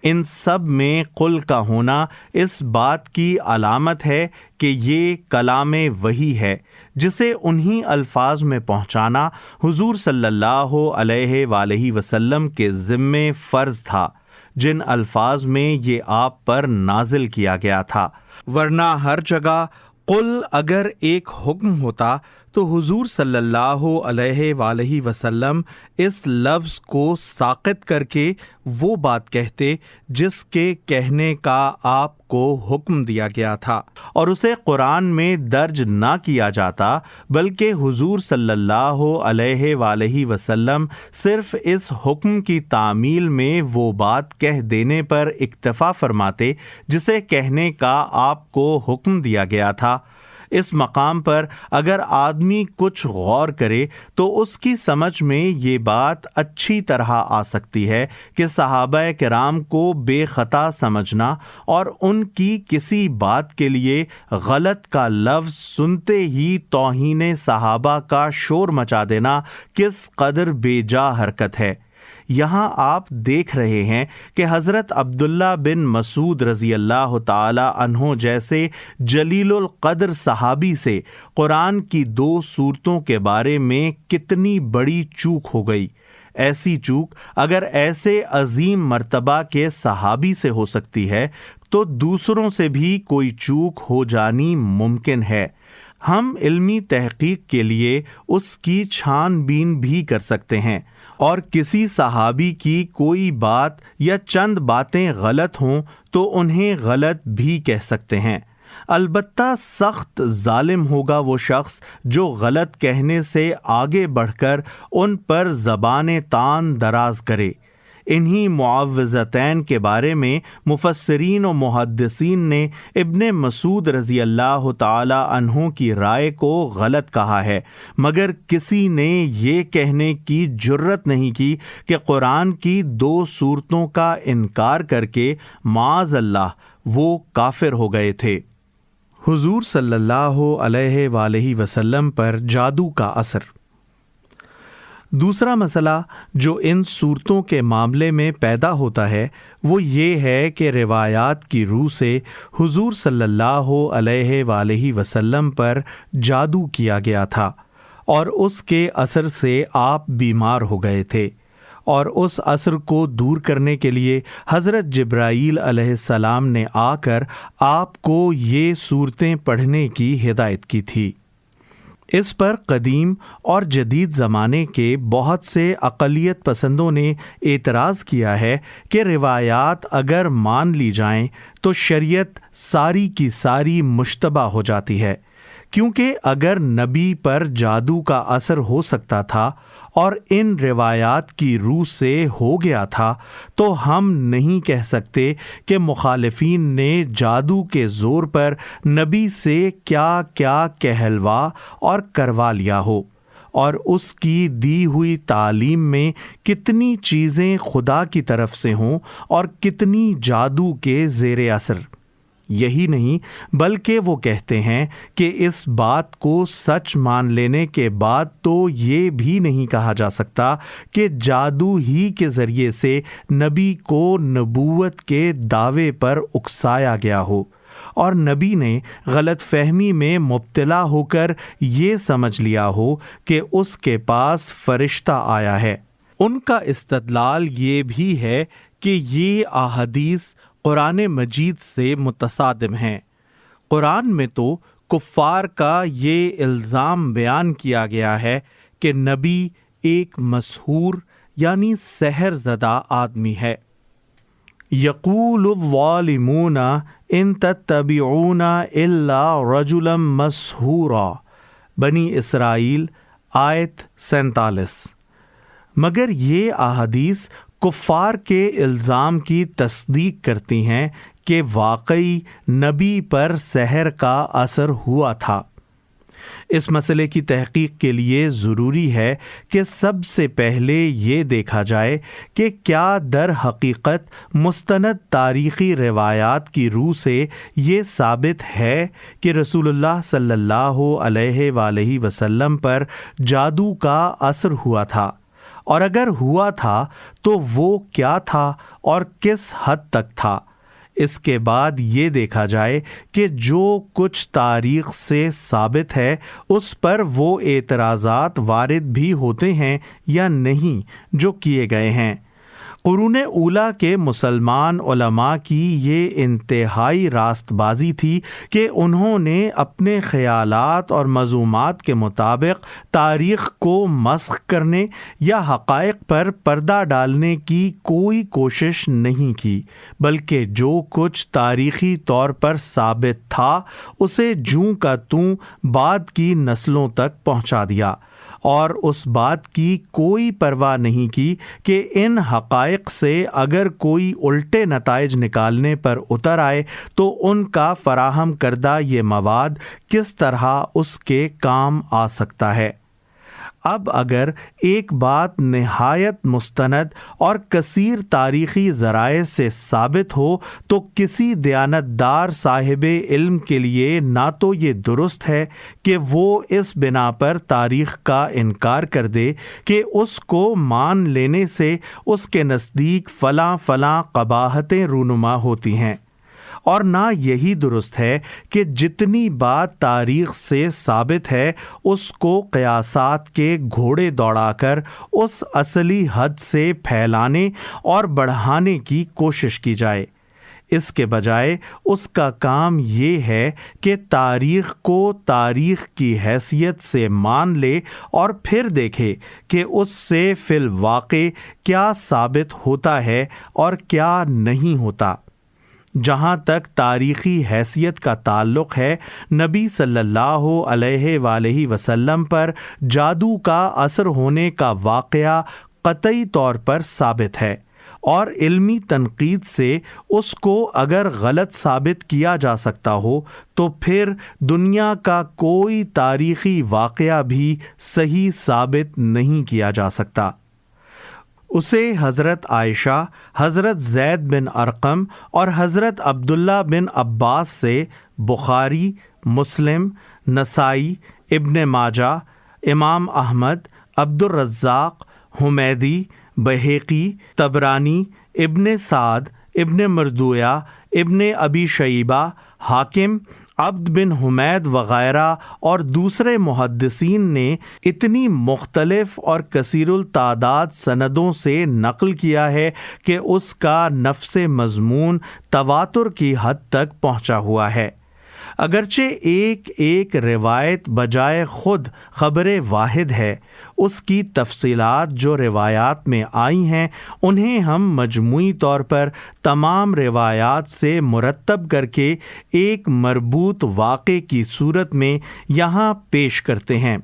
ان سب میں قل کا ہونا اس بات کی علامت ہے کہ یہ کلام وحی ہے جسے انہی الفاظ میں پہنچانا حضور صلی اللہ علیہ وآلہ وسلم کے ذمے فرض تھا، جن الفاظ میں یہ آپ پر نازل کیا گیا تھا، ورنہ ہر جگہ قل اگر ایک حکم ہوتا تو حضور صلی اللہ علیہ وآلہ وسلم اس لفظ کو ساقط کر کے وہ بات کہتے جس کے کہنے کا آپ کو حکم دیا گیا تھا، اور اسے قرآن میں درج نہ کیا جاتا، بلکہ حضور صلی اللہ علیہ وآلہ وسلم صرف اس حکم کی تعمیل میں وہ بات کہہ دینے پر اکتفا فرماتے جسے کہنے کا آپ کو حکم دیا گیا تھا۔ اس مقام پر اگر آدمی کچھ غور کرے تو اس کی سمجھ میں یہ بات اچھی طرح آ سکتی ہے کہ صحابہ کرام کو بے خطا سمجھنا اور ان کی کسی بات کے لیے غلط کا لفظ سنتے ہی توہین صحابہ کا شور مچا دینا کس قدر بے جا حرکت ہے۔ یہاں آپ دیکھ رہے ہیں کہ حضرت عبداللہ بن مسعود رضی اللہ تعالی عنہ جیسے جلیل القدر صحابی سے قرآن کی 2 سورتوں کے بارے میں کتنی بڑی چوک ہو گئی۔ ایسی چوک اگر ایسے عظیم مرتبہ کے صحابی سے ہو سکتی ہے تو دوسروں سے بھی کوئی چوک ہو جانی ممکن ہے۔ ہم علمی تحقیق کے لیے اس کی چھان بین بھی کر سکتے ہیں، اور کسی صحابی کی کوئی بات یا چند باتیں غلط ہوں تو انہیں غلط بھی کہہ سکتے ہیں۔ البتہ سخت ظالم ہوگا وہ شخص جو غلط کہنے سے آگے بڑھ کر ان پر زبان تان دراز کرے۔ انہی معوذتین کے بارے میں مفسرین و محدثین نے ابن مسعود رضی اللہ تعالی عنہ کی رائے کو غلط کہا ہے، مگر کسی نے یہ کہنے کی جرت نہیں کی کہ قرآن کی 2 سورتوں کا انکار کر کے معاذ اللہ وہ کافر ہو گئے تھے۔ حضور صلی اللہ علیہ وآلہ وسلم پر جادو کا اثر۔ دوسرا مسئلہ جو ان صورتوں کے معاملے میں پیدا ہوتا ہے وہ یہ ہے کہ روایات کی روح سے حضور صلی اللہ علیہ وآلہ وسلم پر جادو کیا گیا تھا، اور اس کے اثر سے آپ بیمار ہو گئے تھے، اور اس اثر کو دور کرنے کے لیے حضرت جبرائیل علیہ السلام نے آ کر آپ کو یہ صورتیں پڑھنے کی ہدایت کی تھی۔ اس پر قدیم اور جدید زمانے کے بہت سے اقلیت پسندوں نے اعتراض کیا ہے کہ روایات اگر مان لی جائیں تو شریعت ساری کی ساری مشتبہ ہو جاتی ہے، کیونکہ اگر نبی پر جادو کا اثر ہو سکتا تھا اور ان روایات کی روح سے ہو گیا تھا تو ہم نہیں کہہ سکتے کہ مخالفین نے جادو کے زور پر نبی سے کیا کیا کہلوا اور کروا لیا ہو، اور اس کی دی ہوئی تعلیم میں کتنی چیزیں خدا کی طرف سے ہوں اور کتنی جادو کے زیر اثر۔ یہی نہیں بلکہ وہ کہتے ہیں کہ اس بات کو سچ مان لینے کے بعد تو یہ بھی نہیں کہا جا سکتا کہ جادو ہی کے ذریعے سے نبی کو نبوت کے دعوے پر اکسایا گیا ہو، اور نبی نے غلط فہمی میں مبتلا ہو کر یہ سمجھ لیا ہو کہ اس کے پاس فرشتہ آیا ہے۔ ان کا استدلال یہ بھی ہے کہ یہ احادیث قرآن مجید سے متصادم ہیں۔ قرآن میں تو کفار کا یہ الزام بیان کیا گیا ہے کہ نبی ایک مسحور یعنی سحر زدہ آدمی ہے۔ یقول الظالمون ان تتبعون الا رجلا مسحورا، بنی اسرائیل آیت 47۔ مگر یہ احادیث کفار کے الزام کی تصدیق کرتی ہیں کہ واقعی نبی پر سحر کا اثر ہوا تھا۔ اس مسئلے کی تحقیق کے لیے ضروری ہے کہ سب سے پہلے یہ دیکھا جائے کہ کیا در حقیقت مستند تاریخی روایات کی روح سے یہ ثابت ہے کہ رسول اللہ صلی اللہ علیہ وآلہ وسلم پر جادو کا اثر ہوا تھا، اور اگر ہوا تھا تو وہ کیا تھا اور کس حد تک تھا۔ اس کے بعد یہ دیکھا جائے کہ جو کچھ تاریخ سے ثابت ہے اس پر وہ اعتراضات وارد بھی ہوتے ہیں یا نہیں جو کیے گئے ہیں۔ قرون اولیٰ کے مسلمان علماء کی یہ انتہائی راست بازی تھی کہ انہوں نے اپنے خیالات اور مضمومات کے مطابق تاریخ کو مسخ کرنے یا حقائق پر پردہ ڈالنے کی کوئی کوشش نہیں کی، بلکہ جو کچھ تاریخی طور پر ثابت تھا اسے جوں کا توں بعد کی نسلوں تک پہنچا دیا، اور اس بات کی کوئی پرواہ نہیں کی کہ ان حقائق سے اگر کوئی الٹے نتائج نکالنے پر اتر آئے تو ان کا فراہم کردہ یہ مواد کس طرح اس کے کام آ سکتا ہے۔ اب اگر ایک بات نہایت مستند اور کثیر تاریخی ذرائع سے ثابت ہو تو کسی دیانتدار صاحب علم کے لیے نہ تو یہ درست ہے کہ وہ اس بنا پر تاریخ کا انکار کر دے کہ اس کو مان لینے سے اس کے نزدیک فلاں فلاں قباحتیں رونما ہوتی ہیں، اور نہ یہی درست ہے کہ جتنی بات تاریخ سے ثابت ہے اس کو قیاسات کے گھوڑے دوڑا کر اس اصلی حد سے پھیلانے اور بڑھانے کی کوشش کی جائے۔ اس کے بجائے اس کا کام یہ ہے کہ تاریخ کو تاریخ کی حیثیت سے مان لے اور پھر دیکھے کہ اس سے فی الواقع کیا ثابت ہوتا ہے اور کیا نہیں ہوتا۔ جہاں تک تاریخی حیثیت کا تعلق ہے، نبی صلی اللہ علیہ وآلہ وسلم پر جادو کا اثر ہونے کا واقعہ قطعی طور پر ثابت ہے، اور علمی تنقید سے اس کو اگر غلط ثابت کیا جا سکتا ہو تو پھر دنیا کا کوئی تاریخی واقعہ بھی صحیح ثابت نہیں کیا جا سکتا۔ اسے حضرت عائشہ، حضرت زید بن ارقم اور حضرت عبداللہ بن عباس سے بخاری، مسلم، نسائی، ابن ماجہ، امام احمد، عبد الرزاق، حمیدی، بہیقی، طبرانی، ابن سعد، ابن مردویہ، ابن ابی شیبہ، حاکم، عبد بن حمید وغیرہ اور دوسرے محدثین نے اتنی مختلف اور کثیر التعداد سندوں سے نقل کیا ہے کہ اس کا نفس مضمون تواتر کی حد تک پہنچا ہوا ہے۔ اگرچہ ایک ایک روایت بجائے خود خبر واحد ہے، اس کی تفصیلات جو روایات میں آئی ہیں انہیں ہم مجموعی طور پر تمام روایات سے مرتب کر کے ایک مربوط واقعے کی صورت میں یہاں پیش کرتے ہیں۔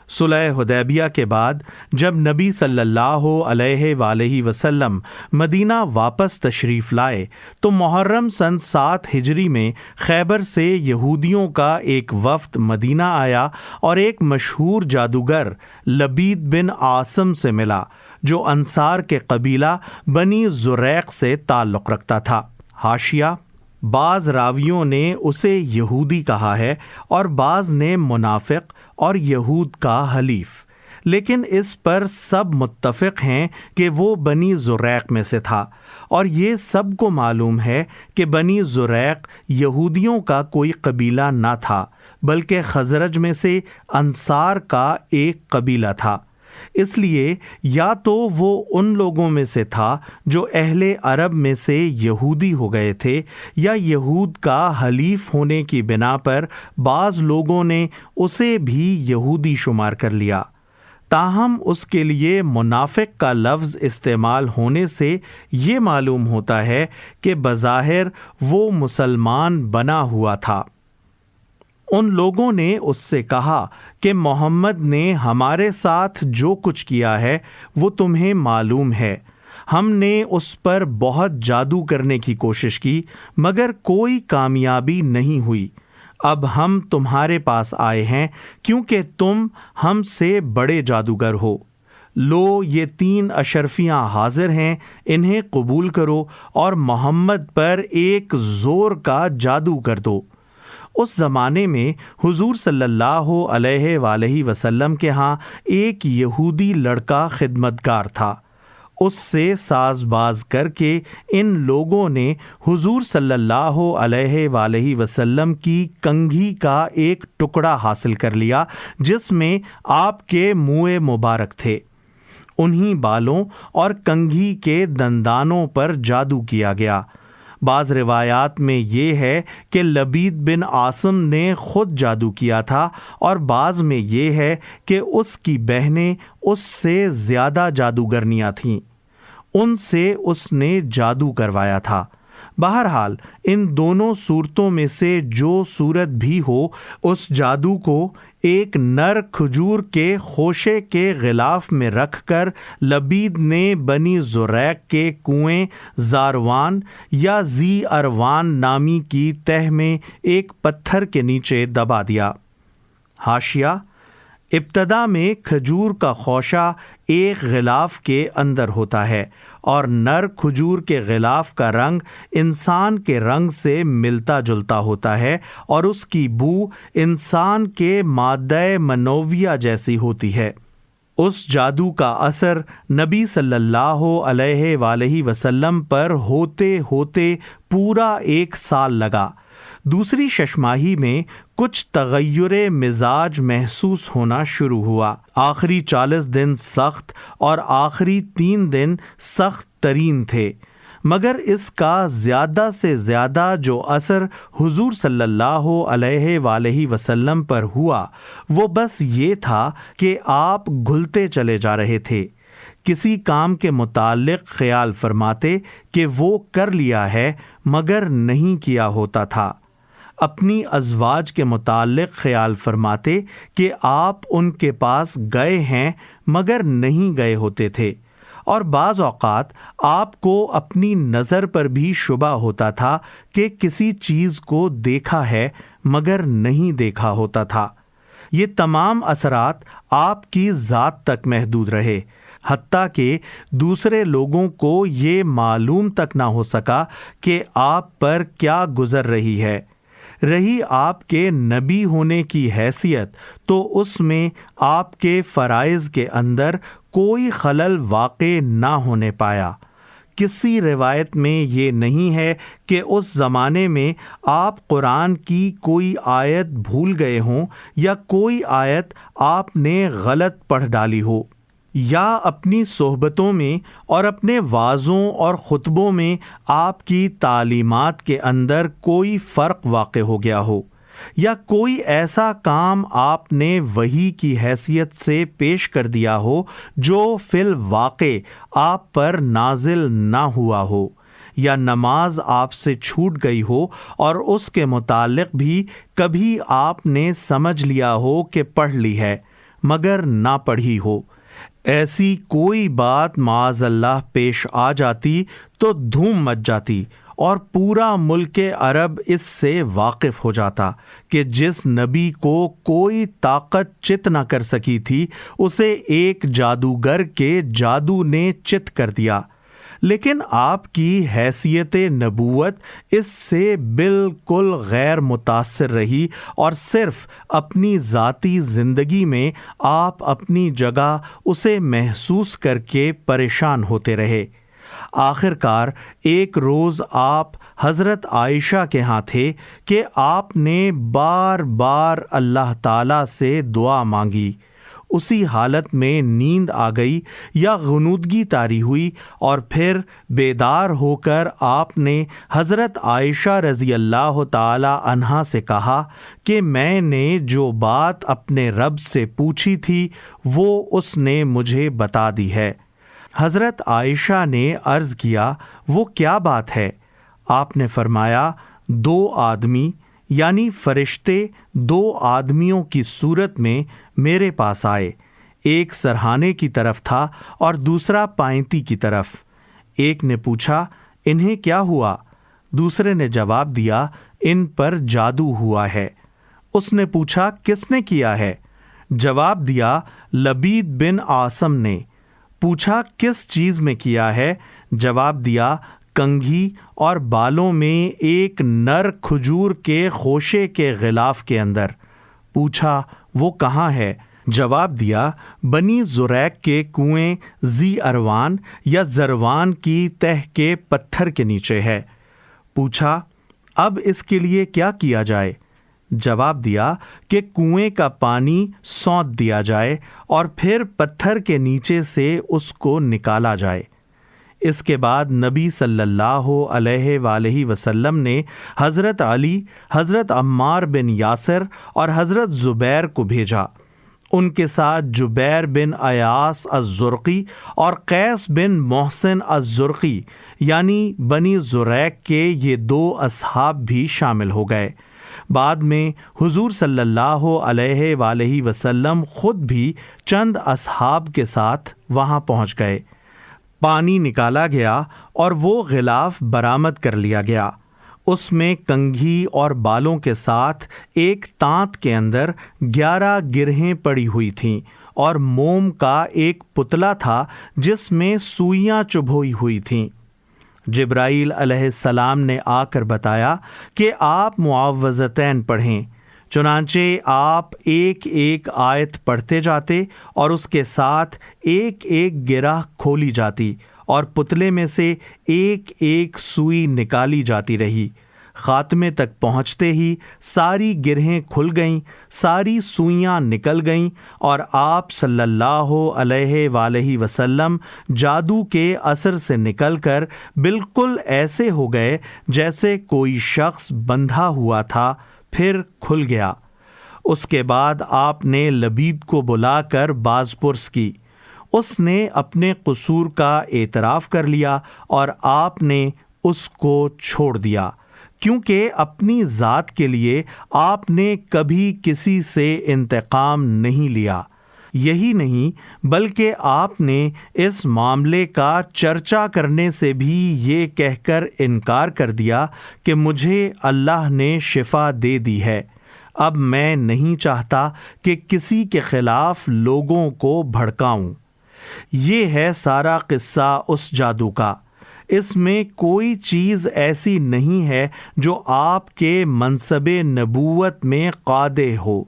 صلح حدیبیہ کے بعد جب نبی صلی اللہ علیہ وآلہ وسلم مدینہ واپس تشریف لائے تو محرم سن 7 ہجری میں خیبر سے یہودیوں کا ایک وفد مدینہ آیا اور ایک مشہور جادوگر لبید بن عاصم سے ملا جو انصار کے قبیلہ بنی زریق سے تعلق رکھتا تھا۔ حاشیہ: بعض راویوں نے اسے یہودی کہا ہے اور بعض نے منافق اور یہود کا حلیف، لیکن اس پر سب متفق ہیں کہ وہ بنی زریق میں سے تھا، اور یہ سب کو معلوم ہے کہ بنی زریق یہودیوں کا کوئی قبیلہ نہ تھا بلکہ خزرج میں سے انصار کا ایک قبیلہ تھا۔ اس لیے یا تو وہ ان لوگوں میں سے تھا جو اہل عرب میں سے یہودی ہو گئے تھے، یا یہود کا حلیف ہونے کی بنا پر بعض لوگوں نے اسے بھی یہودی شمار کر لیا۔ تاہم اس کے لیے منافق کا لفظ استعمال ہونے سے یہ معلوم ہوتا ہے کہ بظاہر وہ مسلمان بنا ہوا تھا۔ ان لوگوں نے اس سے کہا کہ محمد نے ہمارے ساتھ جو کچھ کیا ہے وہ تمہیں معلوم ہے، ہم نے اس پر بہت جادو کرنے کی کوشش کی مگر کوئی کامیابی نہیں ہوئی۔ اب ہم تمہارے پاس آئے ہیں کیونکہ تم ہم سے بڑے جادوگر ہو۔ لو یہ 3 اشرفیاں حاضر ہیں، انہیں قبول کرو اور محمد پر ایک زور کا جادو کر دو۔ اس زمانے میں حضور صلی اللہ علیہ وآلہ وسلم کے ہاں ایک یہودی لڑکا خدمتگار تھا۔ اس سے ساز باز کر کے ان لوگوں نے حضور صلی اللہ علیہ وآلہ وسلم کی کنگھی کا ایک ٹکڑا حاصل کر لیا جس میں آپ کے منہ مبارک تھے۔ انہی بالوں اور کنگھی کے دندانوں پر جادو کیا گیا۔ بعض روایات میں یہ ہے کہ لبید بن عاصم نے خود جادو کیا تھا، اور بعض میں یہ ہے کہ اس کی بہنیں اس سے زیادہ جادوگرنیاں تھیں، ان سے اس نے جادو کروایا تھا۔ بہرحال ان دونوں صورتوں میں سے جو صورت بھی ہو، اس جادو کو ایک نر کھجور کے خوشے کے غلاف میں رکھ کر لبید نے بنی زریق کے کنویں زاروان یا زی اروان نامی کی تہ میں ایک پتھر کے نیچے دبا دیا۔ حاشیہ: ابتدا میں کھجور کا خوشہ ایک غلاف کے اندر ہوتا ہے اور نر کھجور کے غلاف کا رنگ انسان کے رنگ سے ملتا جلتا ہوتا ہے اور اس کی بو انسان کے مادہ منویہ جیسی ہوتی ہے۔ اس جادو کا اثر نبی صلی اللہ علیہ وآلہ وسلم پر ہوتے ہوتے پورا 1 سال لگا۔ دوسری ششماہی میں کچھ تغیر مزاج محسوس ہونا شروع ہوا۔ آخری 40 دن سخت اور آخری 3 دن سخت ترین تھے، مگر اس کا زیادہ سے زیادہ جو اثر حضور صلی اللہ علیہ وآلہ وسلم پر ہوا وہ بس یہ تھا کہ آپ گھلتے چلے جا رہے تھے۔ کسی کام کے متعلق خیال فرماتے کہ وہ کر لیا ہے مگر نہیں کیا ہوتا تھا۔ اپنی ازواج کے متعلق خیال فرماتے کہ آپ ان کے پاس گئے ہیں مگر نہیں گئے ہوتے تھے، اور بعض اوقات آپ کو اپنی نظر پر بھی شبہ ہوتا تھا کہ کسی چیز کو دیکھا ہے مگر نہیں دیکھا ہوتا تھا۔ یہ تمام اثرات آپ کی ذات تک محدود رہے، حتیٰ کہ دوسرے لوگوں کو یہ معلوم تک نہ ہو سکا کہ آپ پر کیا گزر رہی ہے۔ رہی آپ کے نبی ہونے کی حیثیت تو اس میں آپ کے فرائض کے اندر کوئی خلل واقع نہ ہونے پایا۔ کسی روایت میں یہ نہیں ہے کہ اس زمانے میں آپ قرآن کی کوئی آیت بھول گئے ہوں یا کوئی آیت آپ نے غلط پڑھ ڈالی ہو، یا اپنی صحبتوں میں اور اپنے وعظوں اور خطبوں میں آپ کی تعلیمات کے اندر کوئی فرق واقع ہو گیا ہو، یا کوئی ایسا کام آپ نے وحی کی حیثیت سے پیش کر دیا ہو جو فی الواقع آپ پر نازل نہ ہوا ہو، یا نماز آپ سے چھوٹ گئی ہو اور اس کے متعلق بھی کبھی آپ نے سمجھ لیا ہو کہ پڑھ لی ہے مگر نہ پڑھی ہو۔ ایسی کوئی بات معاذ اللہ پیش آ جاتی تو دھوم مچ جاتی اور پورا ملک عرب اس سے واقف ہو جاتا کہ جس نبی کو کوئی طاقت چت نہ کر سکی تھی اسے ایک جادوگر کے جادو نے چت کر دیا۔ لیکن آپ کی حیثیت نبوت اس سے بالکل غیر متاثر رہی اور صرف اپنی ذاتی زندگی میں آپ اپنی جگہ اسے محسوس کر کے پریشان ہوتے رہے۔ آخر کار ایک روز آپ حضرت عائشہ کے ہاں تھے کہ آپ نے بار بار اللہ تعالیٰ سے دعا مانگی۔ اسی حالت میں نیند آ گئی یا غنودگی طاری ہوئی اور پھر بیدار ہو کر آپ نے حضرت عائشہ رضی اللہ تعالی عنہا سے کہا کہ میں نے جو بات اپنے رب سے پوچھی تھی وہ اس نے مجھے بتا دی ہے۔ حضرت عائشہ نے عرض کیا وہ کیا بات ہے؟ آپ نے فرمایا 2 آدمی یعنی فرشتے 2 آدمیوں کی صورت میں میرے پاس آئے، ایک سرہانے کی طرف تھا اور دوسرا پائنتی کی طرف۔ ایک نے پوچھا انہیں کیا ہوا؟ دوسرے نے جواب دیا ان پر جادو ہوا ہے۔ اس نے پوچھا کس نے کیا ہے؟ جواب دیا لبید بن عاصم نے۔ پوچھا کس چیز میں کیا ہے؟ جواب دیا کنگھی اور بالوں میں ایک نر کھجور کے خوشے کے غلاف کے اندر۔ پوچھا وہ کہاں ہے؟ جواب دیا بنی زریق کے کنویں ذی اروان یا زروان کی تہ کے پتھر کے نیچے ہے۔ پوچھا اب اس کے لیے کیا کیا جائے؟ جواب دیا کہ کنویں کا پانی سونت دیا جائے اور پھر پتھر کے نیچے سے اس کو نکالا جائے۔ اس کے بعد نبی صلی اللہ علیہ وآلہ وسلم نے حضرت علی، حضرت عمار بن یاسر اور حضرت زبیر کو بھیجا۔ ان کے ساتھ جبیر بن ایاس الزرقی اور قیس بن محسن الزرقی یعنی بنی زریق کے یہ 2 اصحاب بھی شامل ہو گئے۔ بعد میں حضور صلی اللہ علیہ وآلہ وسلم خود بھی چند اصحاب کے ساتھ وہاں پہنچ گئے۔ پانی نکالا گیا اور وہ غلاف برآمد کر لیا گیا۔ اس میں کنگھی اور بالوں کے ساتھ ایک تانت کے اندر 11 گرہیں پڑی ہوئی تھیں اور موم کا ایک پتلا تھا جس میں سوئیاں چبھوئی ہوئی تھیں۔ جبرائیل علیہ السلام نے آ کر بتایا کہ آپ معوذتین پڑھیں۔ چنانچہ آپ ایک ایک آیت پڑھتے جاتے اور اس کے ساتھ ایک ایک گرہ کھولی جاتی اور پتلے میں سے ایک ایک سوئی نکالی جاتی رہی۔ خاتمے تک پہنچتے ہی ساری گرہیں کھل گئیں، ساری سوئیاں نکل گئیں اور آپ صلی اللہ علیہ وآلہ وسلم جادو کے اثر سے نکل کر بالکل ایسے ہو گئے جیسے کوئی شخص بندھا ہوا تھا، پھر کھل گیا۔ اس کے بعد آپ نے لبید کو بلا کر باز پرس کی۔ اس نے اپنے قصور کا اعتراف کر لیا اور آپ نے اس کو چھوڑ دیا، کیونکہ اپنی ذات کے لیے آپ نے کبھی کسی سے انتقام نہیں لیا۔ یہی نہیں بلکہ آپ نے اس معاملے کا چرچا کرنے سے بھی یہ کہہ کر انکار کر دیا کہ مجھے اللہ نے شفا دے دی ہے، اب میں نہیں چاہتا کہ کسی کے خلاف لوگوں کو بھڑکاؤں۔ یہ ہے سارا قصہ اس جادو کا۔ اس میں کوئی چیز ایسی نہیں ہے جو آپ کے منصب نبوت میں قادح ہو۔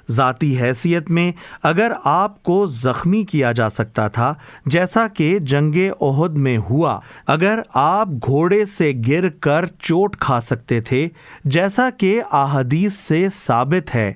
ذاتی حیثیت میں اگر آپ کو زخمی کیا جا سکتا تھا جیسا کہ جنگ احد میں ہوا، اگر آپ گھوڑے سے گر کر چوٹ کھا سکتے تھے جیسا کہ احادیث سے ثابت ہے،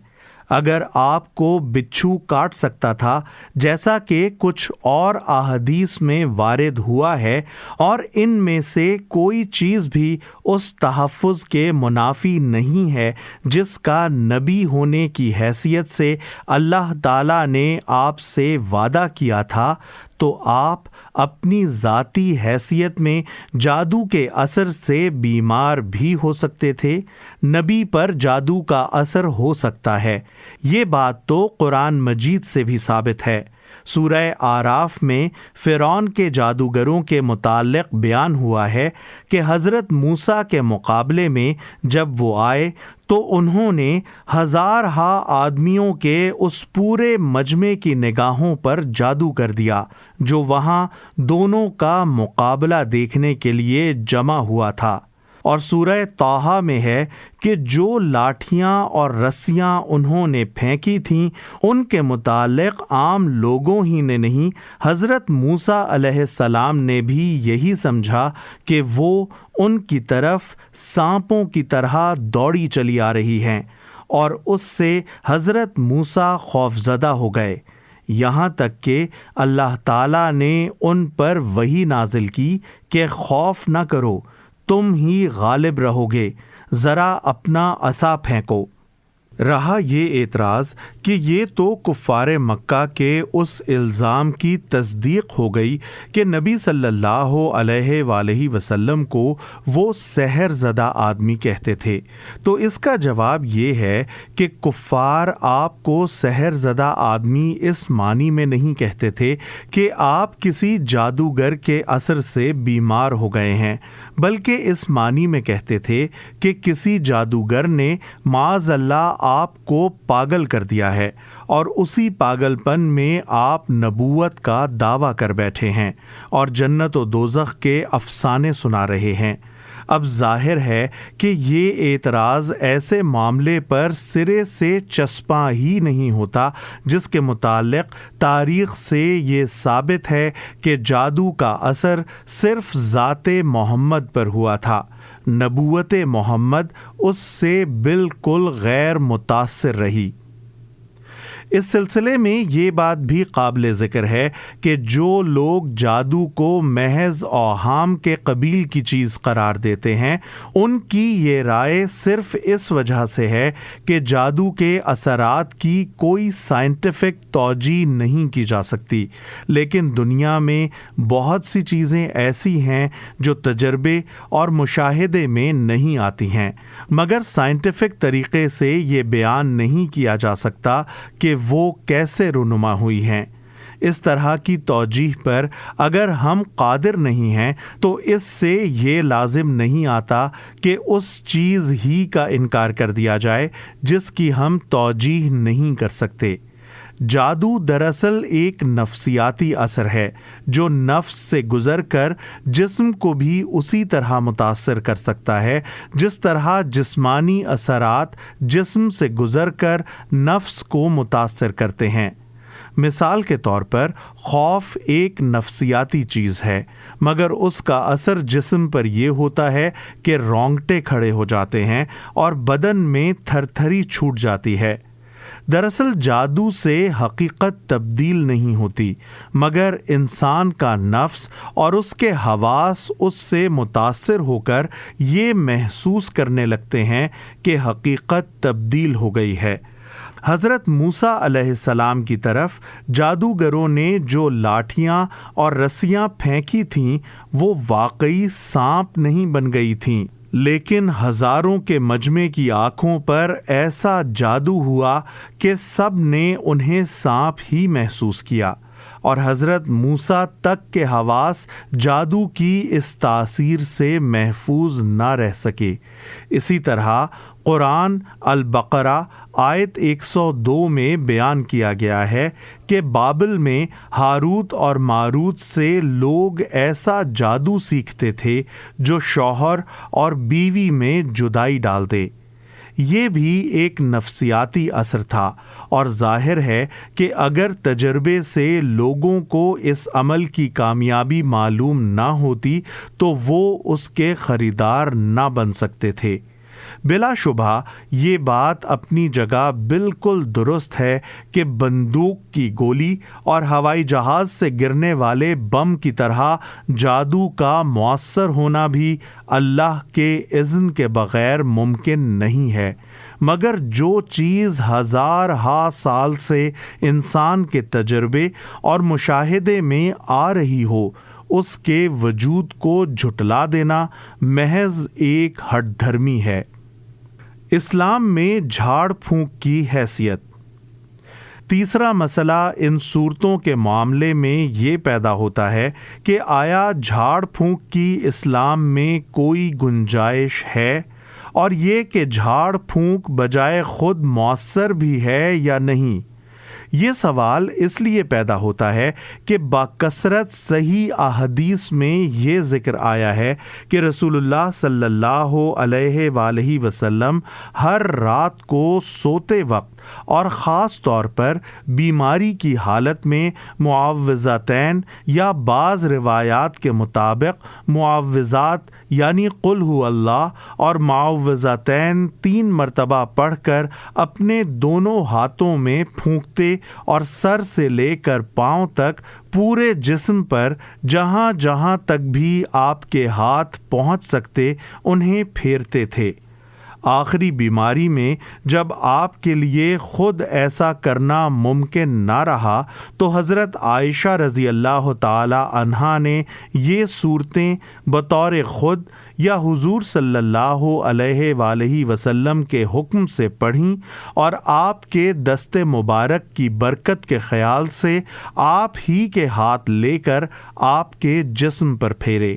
اگر آپ کو بچھو کاٹ سکتا تھا جیسا کہ کچھ اور احادیث میں وارد ہوا ہے، اور ان میں سے کوئی چیز بھی اس تحفظ کے منافی نہیں ہے جس کا نبی ہونے کی حیثیت سے اللہ تعالیٰ نے آپ سے وعدہ کیا تھا، تو آپ اپنی ذاتی حیثیت میں جادو کے اثر سے بیمار بھی ہو سکتے تھے۔ نبی پر جادو کا اثر ہو سکتا ہے، یہ بات تو قرآن مجید سے بھی ثابت ہے۔ سورہ اعراف میں فرعون کے جادوگروں کے متعلق بیان ہوا ہے کہ حضرت موسیٰ کے مقابلے میں جب وہ آئے تو انہوں نے ہزارہا آدمیوں کے اس پورے مجمع کی نگاہوں پر جادو کر دیا جو وہاں دونوں کا مقابلہ دیکھنے کے لیے جمع ہوا تھا۔ اور سورہ طٰہٰ میں ہے کہ جو لاٹھیاں اور رسیاں انہوں نے پھینکی تھیں ان کے متعلق عام لوگوں ہی نے نہیں، حضرت موسیٰ علیہ السلام نے بھی یہی سمجھا کہ وہ ان کی طرف سانپوں کی طرح دوڑی چلی آ رہی ہیں، اور اس سے حضرت موسیٰ خوفزدہ ہو گئے، یہاں تک کہ اللہ تعالیٰ نے ان پر وحی نازل کی کہ خوف نہ کرو، تم ہی غالب رہو گے، ذرا اپنا عصا پھینکو۔ رہا یہ اعتراض کہ یہ تو کفار مکہ کے اس الزام کی تصدیق ہو گئی کہ نبی صلی اللہ علیہ وآلہ وسلم کو وہ سحر زدہ آدمی کہتے تھے، تو اس کا جواب یہ ہے کہ کفار آپ کو سحر زدہ آدمی اس معنی میں نہیں کہتے تھے کہ آپ کسی جادوگر کے اثر سے بیمار ہو گئے ہیں، بلکہ اس معنی میں کہتے تھے کہ کسی جادوگر نے معاذ اللہ آپ کو پاگل کر دیا ہے، اور اسی پاگل پن میں آپ نبوت کا دعویٰ کر بیٹھے ہیں اور جنت و دوزخ کے افسانے سنا رہے ہیں۔ اب ظاہر ہے کہ یہ اعتراض ایسے معاملے پر سرے سے چسپاں ہی نہیں ہوتا جس کے متعلق تاریخ سے یہ ثابت ہے کہ جادو کا اثر صرف ذات محمد پر ہوا تھا، نبوت محمد اس سے بالکل غیر متاثر رہی۔ اس سلسلے میں یہ بات بھی قابل ذکر ہے کہ جو لوگ جادو کو محض اوہام کے قبیل کی چیز قرار دیتے ہیں، ان کی یہ رائے صرف اس وجہ سے ہے کہ جادو کے اثرات کی کوئی سائنٹیفک توجیہ نہیں کی جا سکتی، لیکن دنیا میں بہت سی چیزیں ایسی ہیں جو تجربے اور مشاہدے میں نہیں آتی ہیں، مگر سائنٹیفک طریقے سے یہ بیان نہیں کیا جا سکتا کہ وہ کیسے رونما ہوئی ہیں۔ اس طرح کی توجیح پر اگر ہم قادر نہیں ہیں تو اس سے یہ لازم نہیں آتا کہ اس چیز ہی کا انکار کر دیا جائے جس کی ہم توجیح نہیں کر سکتے۔ جادو دراصل ایک نفسیاتی اثر ہے جو نفس سے گزر کر جسم کو بھی اسی طرح متاثر کر سکتا ہے جس طرح جسمانی اثرات جسم سے گزر کر نفس کو متاثر کرتے ہیں۔ مثال کے طور پر خوف ایک نفسیاتی چیز ہے، مگر اس کا اثر جسم پر یہ ہوتا ہے کہ رونگٹے کھڑے ہو جاتے ہیں اور بدن میں تھر تھری چھوٹ جاتی ہے۔ دراصل جادو سے حقیقت تبدیل نہیں ہوتی، مگر انسان کا نفس اور اس کے حواس اس سے متاثر ہو کر یہ محسوس کرنے لگتے ہیں کہ حقیقت تبدیل ہو گئی ہے۔ حضرت موسیٰ علیہ السلام کی طرف جادوگروں نے جو لاٹھیاں اور رسیاں پھینکی تھیں وہ واقعی سانپ نہیں بن گئی تھیں، لیکن ہزاروں کے مجمع کی آنکھوں پر ایسا جادو ہوا کہ سب نے انہیں سانپ ہی محسوس کیا، اور حضرت موسیٰ تک کے حواس جادو کی اس تاثیر سے محفوظ نہ رہ سکے۔ اسی طرح قرآن البقرہ آیت 102 میں بیان کیا گیا ہے کہ بابل میں ہاروت اور ماروت سے لوگ ایسا جادو سیکھتے تھے جو شوہر اور بیوی میں جدائی ڈال دے۔ یہ بھی ایک نفسیاتی اثر تھا، اور ظاہر ہے کہ اگر تجربے سے لوگوں کو اس عمل کی کامیابی معلوم نہ ہوتی تو وہ اس کے خریدار نہ بن سکتے تھے۔ بلا شبہ یہ بات اپنی جگہ بالکل درست ہے کہ بندوق کی گولی اور ہوائی جہاز سے گرنے والے بم کی طرح جادو کا مؤثر ہونا بھی اللہ کے اذن کے بغیر ممکن نہیں ہے، مگر جو چیز ہزارہا سال سے انسان کے تجربے اور مشاہدے میں آ رہی ہو اس کے وجود کو جھٹلا دینا محض ایک ہٹ دھرمی ہے۔ اسلام میں جھاڑ پھونک کی حیثیت۔ تیسرا مسئلہ ان صورتوں کے معاملے میں یہ پیدا ہوتا ہے کہ آیا جھاڑ پھونک کی اسلام میں کوئی گنجائش ہے، اور یہ کہ جھاڑ پھونک بجائے خود مؤثر بھی ہے یا نہیں۔ یہ سوال اس لیے پیدا ہوتا ہے کہ باکثرت صحیح احادیث میں یہ ذکر آیا ہے کہ رسول اللہ صلی اللہ علیہ وآلہ وسلم ہر رات کو سوتے وقت اور خاص طور پر بیماری کی حالت میں معوذتین یا بعض روایات کے مطابق معوذات یعنی قل ہو اللہ اور معوذتین 3 مرتبہ پڑھ کر اپنے دونوں ہاتھوں میں پھونکتے اور سر سے لے کر پاؤں تک پورے جسم پر جہاں جہاں تک بھی آپ کے ہاتھ پہنچ سکتے انہیں پھیرتے تھے۔ آخری بیماری میں جب آپ کے لیے خود ایسا کرنا ممکن نہ رہا تو حضرت عائشہ رضی اللہ تعالی عنہا نے یہ صورتیں بطور خود یا حضور صلی اللہ علیہ وآلہ وسلم کے حکم سے پڑھیں، اور آپ کے دست مبارک کی برکت کے خیال سے آپ ہی کے ہاتھ لے کر آپ کے جسم پر پھیرے۔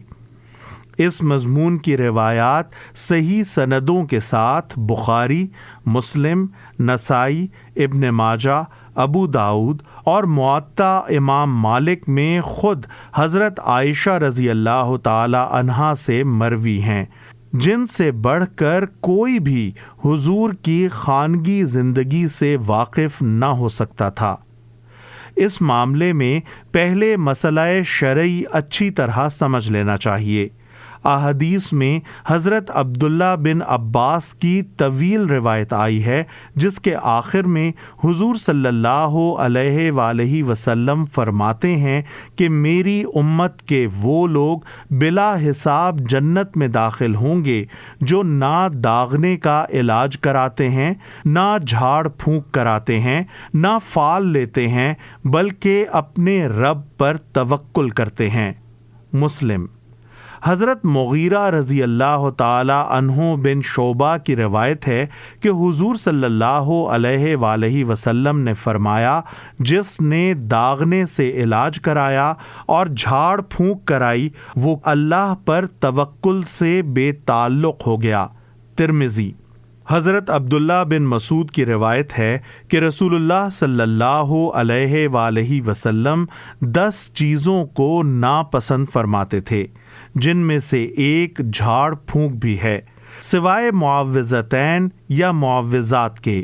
اس مضمون کی روایات صحیح سندوں کے ساتھ بخاری، مسلم، نسائی، ابن ماجہ، ابو داؤد اور موطا امام مالک میں خود حضرت عائشہ رضی اللہ تعالی عنہا سے مروی ہیں، جن سے بڑھ کر کوئی بھی حضور کی خانگی زندگی سے واقف نہ ہو سکتا تھا۔ اس معاملے میں پہلے مسئلہ شرعی اچھی طرح سمجھ لینا چاہیے۔ احادیث میں حضرت عبداللہ بن عباس کی طویل روایت آئی ہے جس کے آخر میں حضور صلی اللہ علیہ وآلہ وسلم فرماتے ہیں کہ میری امت کے وہ لوگ بلا حساب جنت میں داخل ہوں گے جو نہ داغنے کا علاج کراتے ہیں، نہ جھاڑ پھونک کراتے ہیں، نہ فال لیتے ہیں، بلکہ اپنے رب پر توکل کرتے ہیں۔ مسلم۔ حضرت مغیرہ رضی اللہ تعالی عنہ بن شعبہ کی روایت ہے کہ حضور صلی اللہ علیہ وآلہ وسلم نے فرمایا، جس نے داغنے سے علاج کرایا اور جھاڑ پھونک کرائی وہ اللہ پر توکل سے بے تعلق ہو گیا۔ ترمذی۔ حضرت عبداللہ بن مسعود کی روایت ہے کہ رسول اللہ صلی اللہ علیہ وآلہ وسلم 10 چیزوں کو ناپسند فرماتے تھے، جن میں سے ایک جھاڑ پھونک بھی ہے، سوائے معوذتین یا معوذات کے۔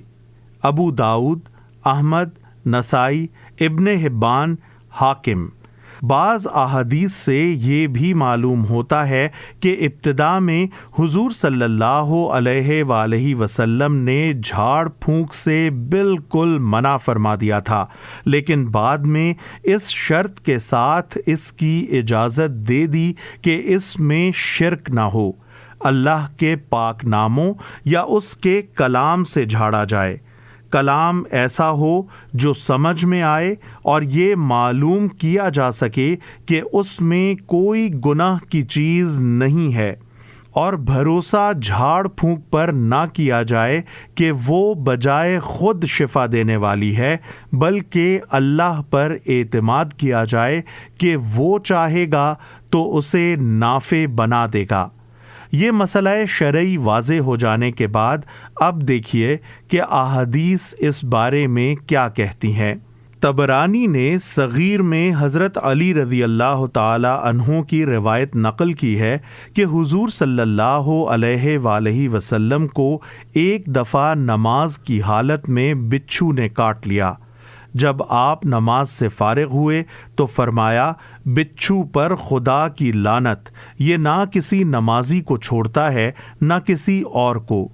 ابو داؤد، احمد، نسائی، ابن حبان، حاکم۔ بعض احادیث سے یہ بھی معلوم ہوتا ہے کہ ابتدا میں حضور صلی اللہ علیہ وآلہ وسلم نے جھاڑ پھونک سے بالکل منع فرما دیا تھا، لیکن بعد میں اس شرط کے ساتھ اس کی اجازت دے دی کہ اس میں شرک نہ ہو، اللہ کے پاک ناموں یا اس کے کلام سے جھاڑا جائے، کلام ایسا ہو جو سمجھ میں آئے اور یہ معلوم کیا جا سکے کہ اس میں کوئی گناہ کی چیز نہیں ہے، اور بھروسہ جھاڑ پھونک پر نہ کیا جائے کہ وہ بجائے خود شفا دینے والی ہے، بلکہ اللہ پر اعتماد کیا جائے کہ وہ چاہے گا تو اسے نافع بنا دے گا۔ یہ مسئلہ شرعی واضح ہو جانے کے بعد اب دیکھیے کہ احادیث اس بارے میں کیا کہتی ہیں۔ طبرانی نے صغیر میں حضرت علی رضی اللہ تعالی عنہ کی روایت نقل کی ہے کہ حضور صلی اللہ علیہ وآلہ وسلم کو ایک دفعہ نماز کی حالت میں بچھو نے کاٹ لیا۔ جب آپ نماز سے فارغ ہوئے تو فرمایا، بچھو پر خدا کی لعنت، یہ نہ کسی نمازی کو چھوڑتا ہے نہ کسی اور کو۔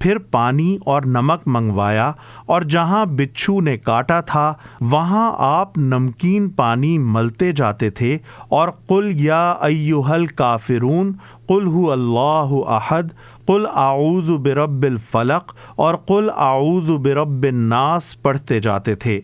پھر پانی اور نمک منگوایا اور جہاں بچھو نے کاٹا تھا وہاں آپ نمکین پانی ملتے جاتے تھے اور قل یا ایھا الکافرون، قل ھو اللہ احد، قل اعوذ برب الفلق اور قل اعوذ برب الناس پڑھتے جاتے تھے۔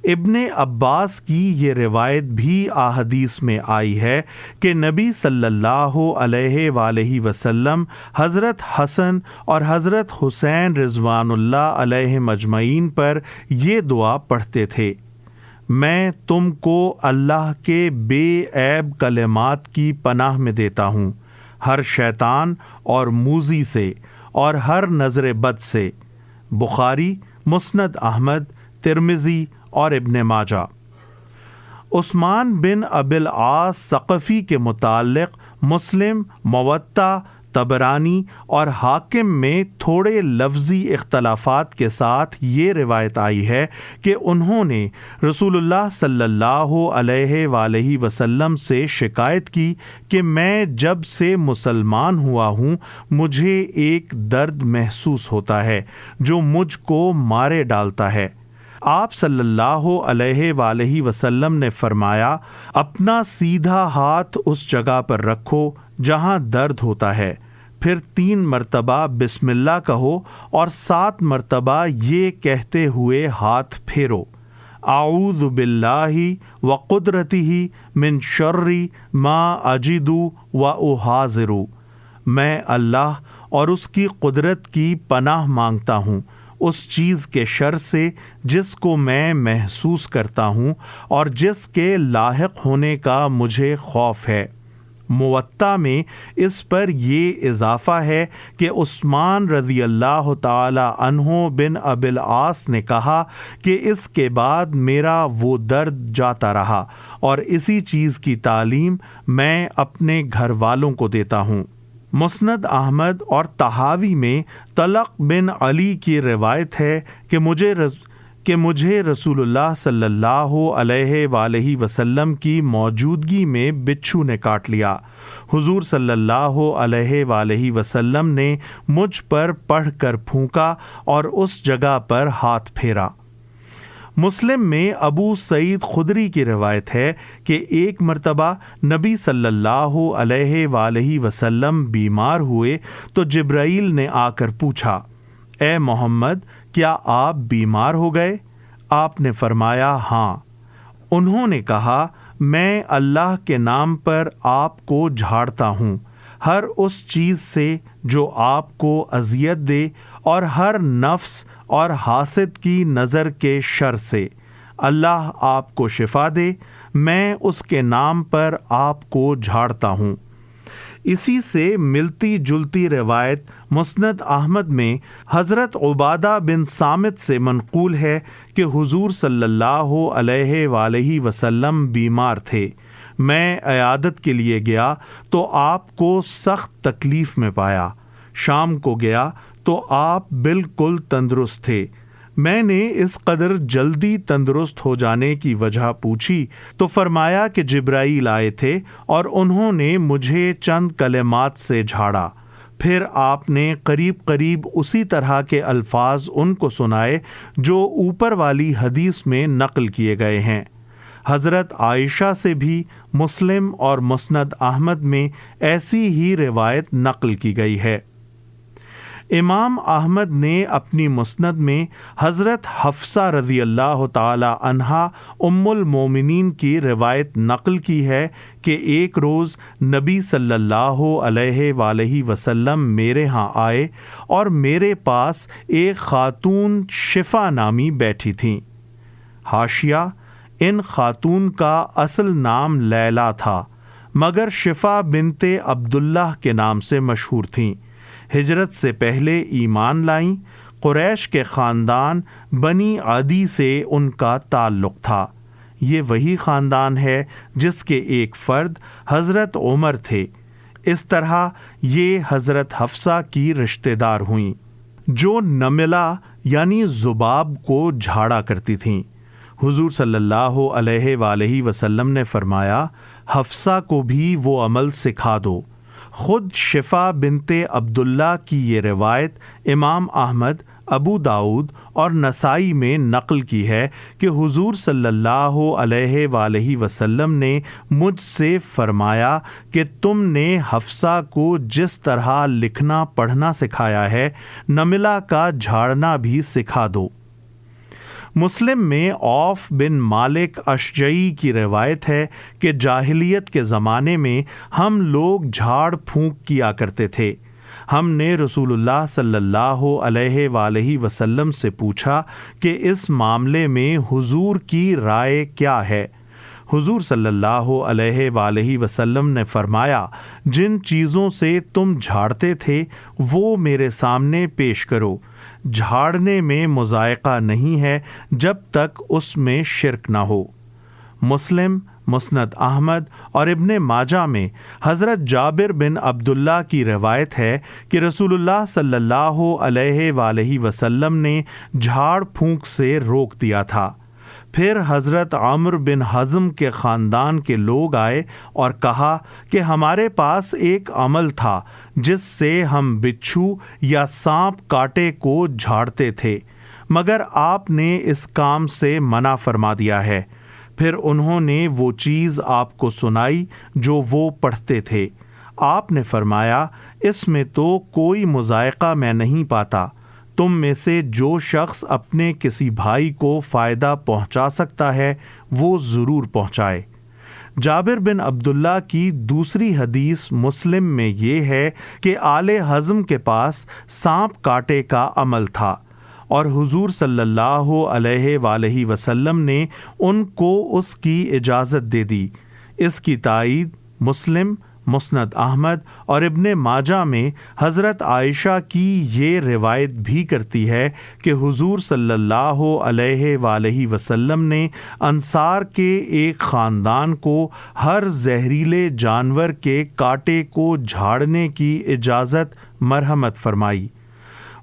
ابن عباس کی یہ روایت بھی احادیث میں آئی ہے کہ نبی صلی اللہ علیہ وآلہ وسلم حضرت حسن اور حضرت حسین رضوان اللہ علیہ مجمعین پر یہ دعا پڑھتے تھے، میں تم کو اللہ کے بے عیب کلمات کی پناہ میں دیتا ہوں، ہر شیطان اور موذی سے اور ہر نظر بد سے۔ بخاری، مسند احمد، ترمذی اور ابن ماجہ۔ عثمان بن ابی العاص ثقفی کے متعلق مسلم، موطا، طبرانی اور حاکم میں تھوڑے لفظی اختلافات کے ساتھ یہ روایت آئی ہے کہ انہوں نے رسول اللہ صلی اللہ علیہ وآلہ وسلم سے شکایت کی کہ میں جب سے مسلمان ہوا ہوں مجھے ایک درد محسوس ہوتا ہے جو مجھ کو مارے ڈالتا ہے۔ آپ صلی اللہ علیہ وآلہ وسلم نے فرمایا، اپنا سیدھا ہاتھ اس جگہ پر رکھو جہاں درد ہوتا ہے، پھر 3 مرتبہ بسم اللہ کہو اور 7 مرتبہ یہ کہتے ہوئے ہاتھ پھیرو، اعوذ باللہ وقدرتہ من شر ما اجد واحاذر، میں اللہ اور اس کی قدرت کی پناہ مانگتا ہوں اس چیز کے شر سے جس کو میں محسوس کرتا ہوں اور جس کے لاحق ہونے کا مجھے خوف ہے۔ موطا میں اس پر یہ اضافہ ہے کہ عثمان رضی اللہ تعالی عنہ بن ابی العاص نے کہا کہ اس کے بعد میرا وہ درد جاتا رہا اور اسی چیز کی تعلیم میں اپنے گھر والوں کو دیتا ہوں۔ مسند احمد اور طحاوی میں طلق بن علی کی روایت ہے کہ مجھے رسول اللہ صلی اللہ علیہ وآلہ وسلم کی موجودگی میں بچھو نے کاٹ لیا۔ حضور صلی اللہ علیہ وآلہ وسلم نے مجھ پر پڑھ کر پھونکا اور اس جگہ پر ہاتھ پھیرا۔ مسلم میں ابو سعید خدری کی روایت ہے کہ ایک مرتبہ نبی صلی اللہ علیہ وآلہ وسلم بیمار ہوئے تو جبرائیل نے آ کر پوچھا، اے محمد کیا آپ بیمار ہو گئے؟ آپ نے فرمایا ہاں۔ انہوں نے کہا، میں اللہ کے نام پر آپ کو جھاڑتا ہوں، ہر اس چیز سے جو آپ کو اذیت دے اور ہر نفس اور حاسد کی نظر کے شر سے۔ اللہ آپ کو شفا دے، میں اس کے نام پر آپ کو جھاڑتا ہوں۔ اسی سے ملتی جلتی روایت مسند احمد میں حضرت عبادہ بن صامت سے منقول ہے کہ حضور صلی اللہ علیہ وآلہ وسلم بیمار تھے۔ میں عیادت کے لیے گیا تو آپ کو سخت تکلیف میں پایا۔ شام کو گیا تو آپ بالکل تندرست تھے۔ میں نے اس قدر جلدی تندرست ہو جانے کی وجہ پوچھی تو فرمایا کہ جبرائیل آئے تھے اور انہوں نے مجھے چند کلمات سے جھاڑا۔ پھر آپ نے قریب قریب اسی طرح کے الفاظ ان کو سنائے جو اوپر والی حدیث میں نقل کیے گئے ہیں۔ حضرت عائشہ سے بھی مسلم اور مسند احمد میں ایسی ہی روایت نقل کی گئی ہے۔ امام احمد نے اپنی مسند میں حضرت حفصہ رضی اللہ تعالی عنہا ام المومنین کی روایت نقل کی ہے کہ ایک روز نبی صلی اللہ علیہ وآلہ وسلم میرے ہاں آئے اور میرے پاس ایک خاتون شفا نامی بیٹھی تھیں۔ حاشیہ: ان خاتون کا اصل نام لیلا تھا، مگر شفا بنت عبداللہ کے نام سے مشہور تھیں۔ ہجرت سے پہلے ایمان لائیں۔ قریش کے خاندان بنی عدی سے ان کا تعلق تھا۔ یہ وہی خاندان ہے جس کے ایک فرد حضرت عمر تھے۔ اس طرح یہ حضرت حفصہ کی رشتہ دار ہوئیں، جو نملہ یعنی ذباب کو جھاڑا کرتی تھیں۔ حضور صلی اللہ علیہ وآلہ وسلم نے فرمایا، حفصہ کو بھی وہ عمل سکھا دو۔ خود شفا بنت عبداللہ کی یہ روایت امام احمد، ابو داؤد اور نسائی میں نقل کی ہے کہ حضور صلی اللہ علیہ وآلہ وسلم نے مجھ سے فرمایا کہ تم نے حفصہ کو جس طرح لکھنا پڑھنا سکھایا ہے، نملہ کا جھاڑنا بھی سکھا دو۔ مسلم میں عوف بن مالک اشجعی کی روایت ہے کہ جاہلیت کے زمانے میں ہم لوگ جھاڑ پھونک کیا کرتے تھے۔ ہم نے رسول اللہ صلی اللہ علیہ وآلہ وسلم سے پوچھا کہ اس معاملے میں حضور کی رائے کیا ہے؟ حضور صلی اللہ علیہ وآلہ وسلم نے فرمایا، جن چیزوں سے تم جھاڑتے تھے وہ میرے سامنے پیش کرو۔ جھاڑنے میں مذائقہ نہیں ہے جب تک اس میں شرک نہ ہو۔ مسلم، مسند احمد اور ابن ماجہ میں حضرت جابر بن عبداللہ کی روایت ہے کہ رسول اللہ صلی اللہ علیہ وآلہ وسلم نے جھاڑ پھونک سے روک دیا تھا۔ پھر حضرت عمرو بن حزم کے خاندان کے لوگ آئے اور کہا کہ ہمارے پاس ایک عمل تھا جس سے ہم بچھو یا سانپ کاٹے کو جھاڑتے تھے، مگر آپ نے اس کام سے منع فرما دیا ہے۔ پھر انہوں نے وہ چیز آپ کو سنائی جو وہ پڑھتے تھے۔ آپ نے فرمایا، اس میں تو کوئی مذائقہ میں نہیں پاتا۔ تم میں سے جو شخص اپنے کسی بھائی کو فائدہ پہنچا سکتا ہے وہ ضرور پہنچائے۔ جابر بن عبداللہ کی دوسری حدیث مسلم میں یہ ہے کہ آل حزم کے پاس سانپ کاٹے کا عمل تھا اور حضور صلی اللہ علیہ وآلہ وسلم نے ان کو اس کی اجازت دے دی۔ اس کی تائید مسلم، مسند احمد اور ابن ماجہ میں حضرت عائشہ کی یہ روایت بھی کرتی ہے کہ حضور صلی اللہ علیہ وآلہ وسلم نے انصار کے ایک خاندان کو ہر زہریلے جانور کے کاٹے کو جھاڑنے کی اجازت مرحمت فرمائی۔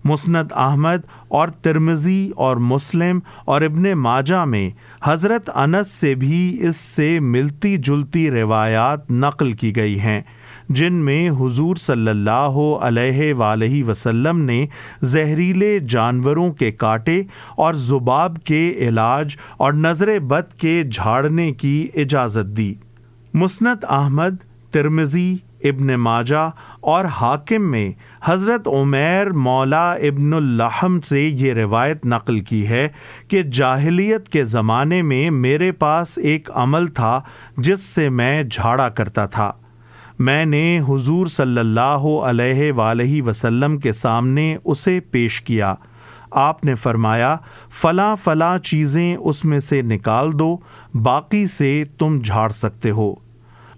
مسند احمد اور ترمذی اور مسلم اور ابن ماجہ میں حضرت انس سے بھی اس سے ملتی جلتی روایات نقل کی گئی ہیں، جن میں حضور صلی اللہ علیہ وآلہ وسلم نے زہریلے جانوروں کے کاٹے اور ذباب کے علاج اور نظر بد کے جھاڑنے کی اجازت دی۔ مسند احمد، ترمذی، ابن ماجہ اور حاکم میں حضرت عمیر مولا ابن اللحم سے یہ روایت نقل کی ہے کہ جاہلیت کے زمانے میں میرے پاس ایک عمل تھا جس سے میں جھاڑا کرتا تھا۔ میں نے حضور صلی اللہ علیہ وآلہ وسلم کے سامنے اسے پیش کیا۔ آپ نے فرمایا فلاں فلاں چیزیں اس میں سے نکال دو، باقی سے تم جھاڑ سکتے ہو۔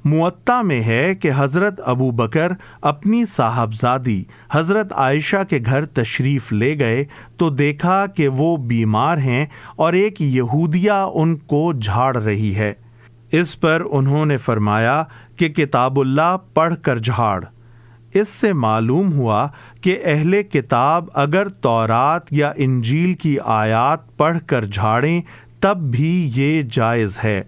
موطا میں ہے کہ حضرت ابو بکر اپنی صاحبزادی حضرت عائشہ کے گھر تشریف لے گئے تو دیکھا کہ وہ بیمار ہیں اور ایک یہودیہ ان کو جھاڑ رہی ہے۔ اس پر انہوں نے فرمایا کہ کتاب اللہ پڑھ کر جھاڑ۔ اس سے معلوم ہوا کہ اہل کتاب اگر تورات یا انجیل کی آیات پڑھ کر جھاڑیں تب بھی یہ جائز ہے۔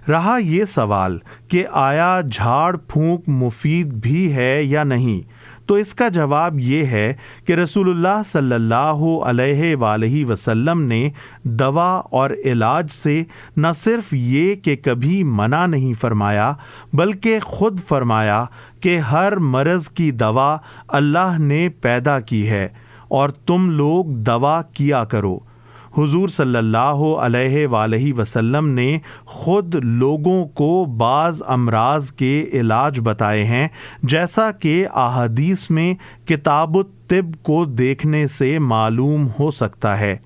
رہا یہ سوال کہ آیا جھاڑ پھونک مفید بھی ہے یا نہیں، تو اس کا جواب یہ ہے کہ رسول اللہ صلی اللہ علیہ وآلہ وسلم نے دوا اور علاج سے نہ صرف یہ کہ کبھی منع نہیں فرمایا بلکہ خود فرمایا کہ ہر مرض کی دوا اللہ نے پیدا کی ہے اور تم لوگ دوا کیا کرو۔ حضور صلی اللہ علیہ وآلہ وسلم نے خود لوگوں کو بعض امراض کے علاج بتائے ہیں، جیسا کہ احادیث میں کتاب الطب کو دیکھنے سے معلوم ہو سکتا ہے،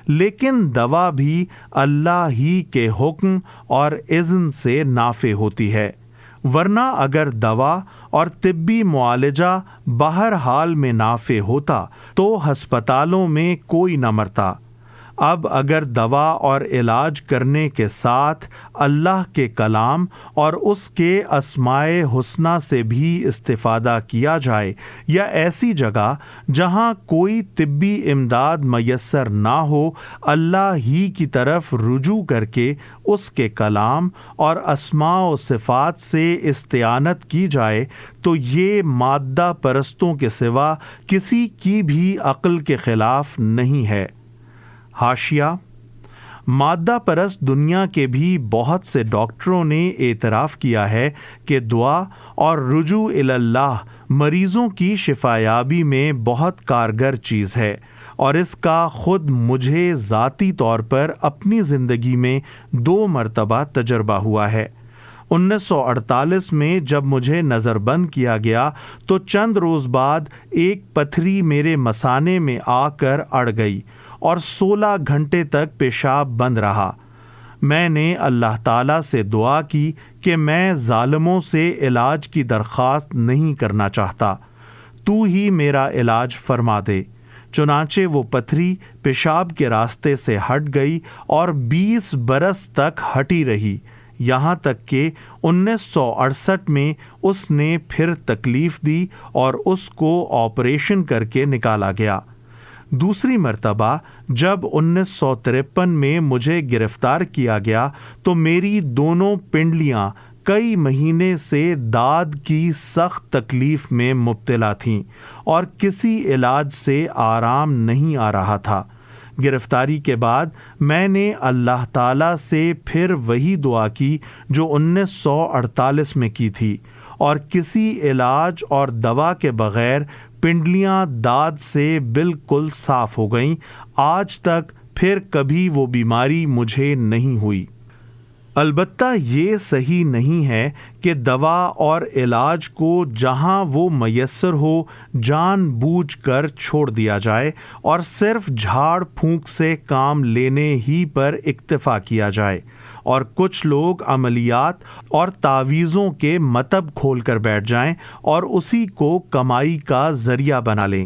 لیکن دوا بھی اللہ ہی کے حکم اور اذن سے نافع ہوتی ہے، ورنہ اگر دوا اور طبی معالجہ بہرحال میں نافع ہوتا تو ہسپتالوں میں کوئی نہ مرتا۔ اب اگر دوا اور علاج کرنے کے ساتھ اللہ کے کلام اور اس کے اسماء حسنہ سے بھی استفادہ کیا جائے، یا ایسی جگہ جہاں کوئی طبی امداد میسر نہ ہو اللہ ہی کی طرف رجوع کر کے اس کے کلام اور اسماء و صفات سے استعانت کی جائے، تو یہ مادہ پرستوں کے سوا کسی کی بھی عقل کے خلاف نہیں ہے۔ حاشیہ: مادہ پرست دنیا کے بھی بہت سے ڈاکٹروں نے اعتراف کیا ہے کہ دعا اور رجوع الی اللہ مریضوں کی شفایابی میں بہت کارگر چیز ہے، اور اس کا خود مجھے ذاتی طور پر اپنی زندگی میں 2 مرتبہ تجربہ ہوا ہے۔ 1948 میں جب مجھے نظر بند کیا گیا تو چند روز بعد ایک پتھری میرے مثانے میں آ کر اڑ گئی اور 16 گھنٹے تک پیشاب بند رہا۔ میں نے اللہ تعالیٰ سے دعا کی کہ میں ظالموں سے علاج کی درخواست نہیں کرنا چاہتا، تو ہی میرا علاج فرما دے۔ چنانچہ وہ پتھری پیشاب کے راستے سے ہٹ گئی اور 20 برس تک ہٹی رہی، یہاں تک کہ 1968 میں اس نے پھر تکلیف دی اور اس کو آپریشن کر کے نکالا گیا۔ دوسری مرتبہ جب 1953 میں مجھے گرفتار کیا گیا تو میری دونوں پنڈلیاں کئی مہینے سے داد کی سخت تکلیف میں مبتلا تھیں اور کسی علاج سے آرام نہیں آ رہا تھا۔ گرفتاری کے بعد میں نے اللہ تعالیٰ سے پھر وہی دعا کی جو 1948 میں کی تھی، اور کسی علاج اور دوا کے بغیر پنڈلیاں داد سے بالکل صاف ہو گئیں۔ آج تک پھر کبھی وہ بیماری مجھے نہیں ہوئی۔ البتہ یہ صحیح نہیں ہے کہ دوا اور علاج کو جہاں وہ میسر ہو جان بوجھ کر چھوڑ دیا جائے اور صرف جھاڑ پھونک سے کام لینے ہی پر اکتفا کیا جائے، اور کچھ لوگ عملیات اور تعویذوں کے مطب کھول کر بیٹھ جائیں اور اسی کو کمائی کا ذریعہ بنا لیں۔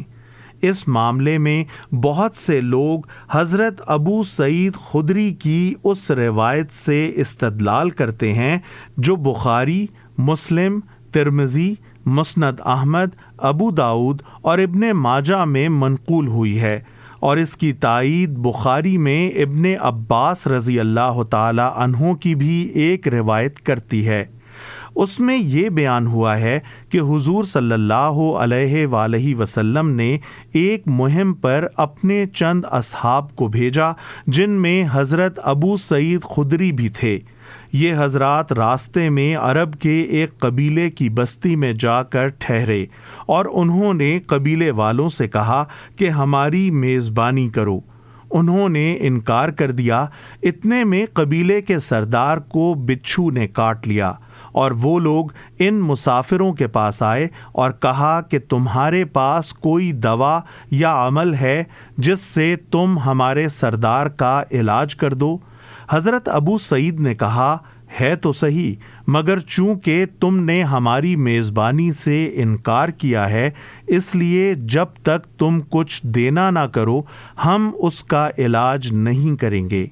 اس معاملے میں بہت سے لوگ حضرت ابو سعید خدری کی اس روایت سے استدلال کرتے ہیں جو بخاری، مسلم، ترمذی، مسند احمد، ابو داؤد اور ابن ماجہ میں منقول ہوئی ہے، اور اس کی تائید بخاری میں ابن عباس رضی اللہ تعالی عنہ کی بھی ایک روایت کرتی ہے۔ اس میں یہ بیان ہوا ہے کہ حضور صلی اللہ علیہ وآلہ وسلم نے ایک مہم پر اپنے چند اصحاب کو بھیجا جن میں حضرت ابو سعید خدری بھی تھے۔ یہ حضرات راستے میں عرب کے ایک قبیلے کی بستی میں جا کر ٹھہرے اور انہوں نے قبیلے والوں سے کہا کہ ہماری میزبانی کرو۔ انہوں نے انکار کر دیا۔ اتنے میں قبیلے کے سردار کو بچھو نے کاٹ لیا، اور وہ لوگ ان مسافروں کے پاس آئے اور کہا کہ تمہارے پاس کوئی دوا یا عمل ہے جس سے تم ہمارے سردار کا علاج کر دو؟ حضرت ابو سعید نے کہا، ہے تو صحیح، مگر چونکہ تم نے ہماری میزبانی سے انکار کیا ہے، اس لیے جب تک تم کچھ دینا نہ کرو ہم اس کا علاج نہیں کریں گے۔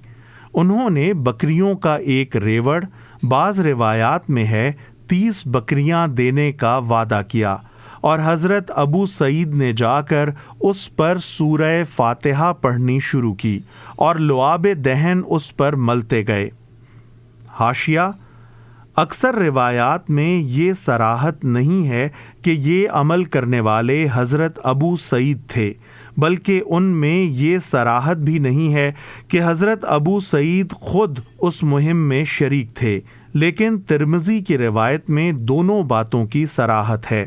انہوں نے بکریوں کا ایک ریوڑ، بعض روایات میں ہے 30 بکریاں دینے کا وعدہ کیا، اور حضرت ابو سعید نے جا کر اس پر سورہ فاتحہ پڑھنی شروع کی اور لعاب دہن اس پر ملتے گئے۔ حاشیہ: اکثر روایات میں یہ صراحت نہیں ہے کہ یہ عمل کرنے والے حضرت ابو سعید تھے، بلکہ ان میں یہ صراحت بھی نہیں ہے کہ حضرت ابو سعید خود اس مہم میں شریک تھے، لیکن ترمذی کی روایت میں دونوں باتوں کی صراحت ہے۔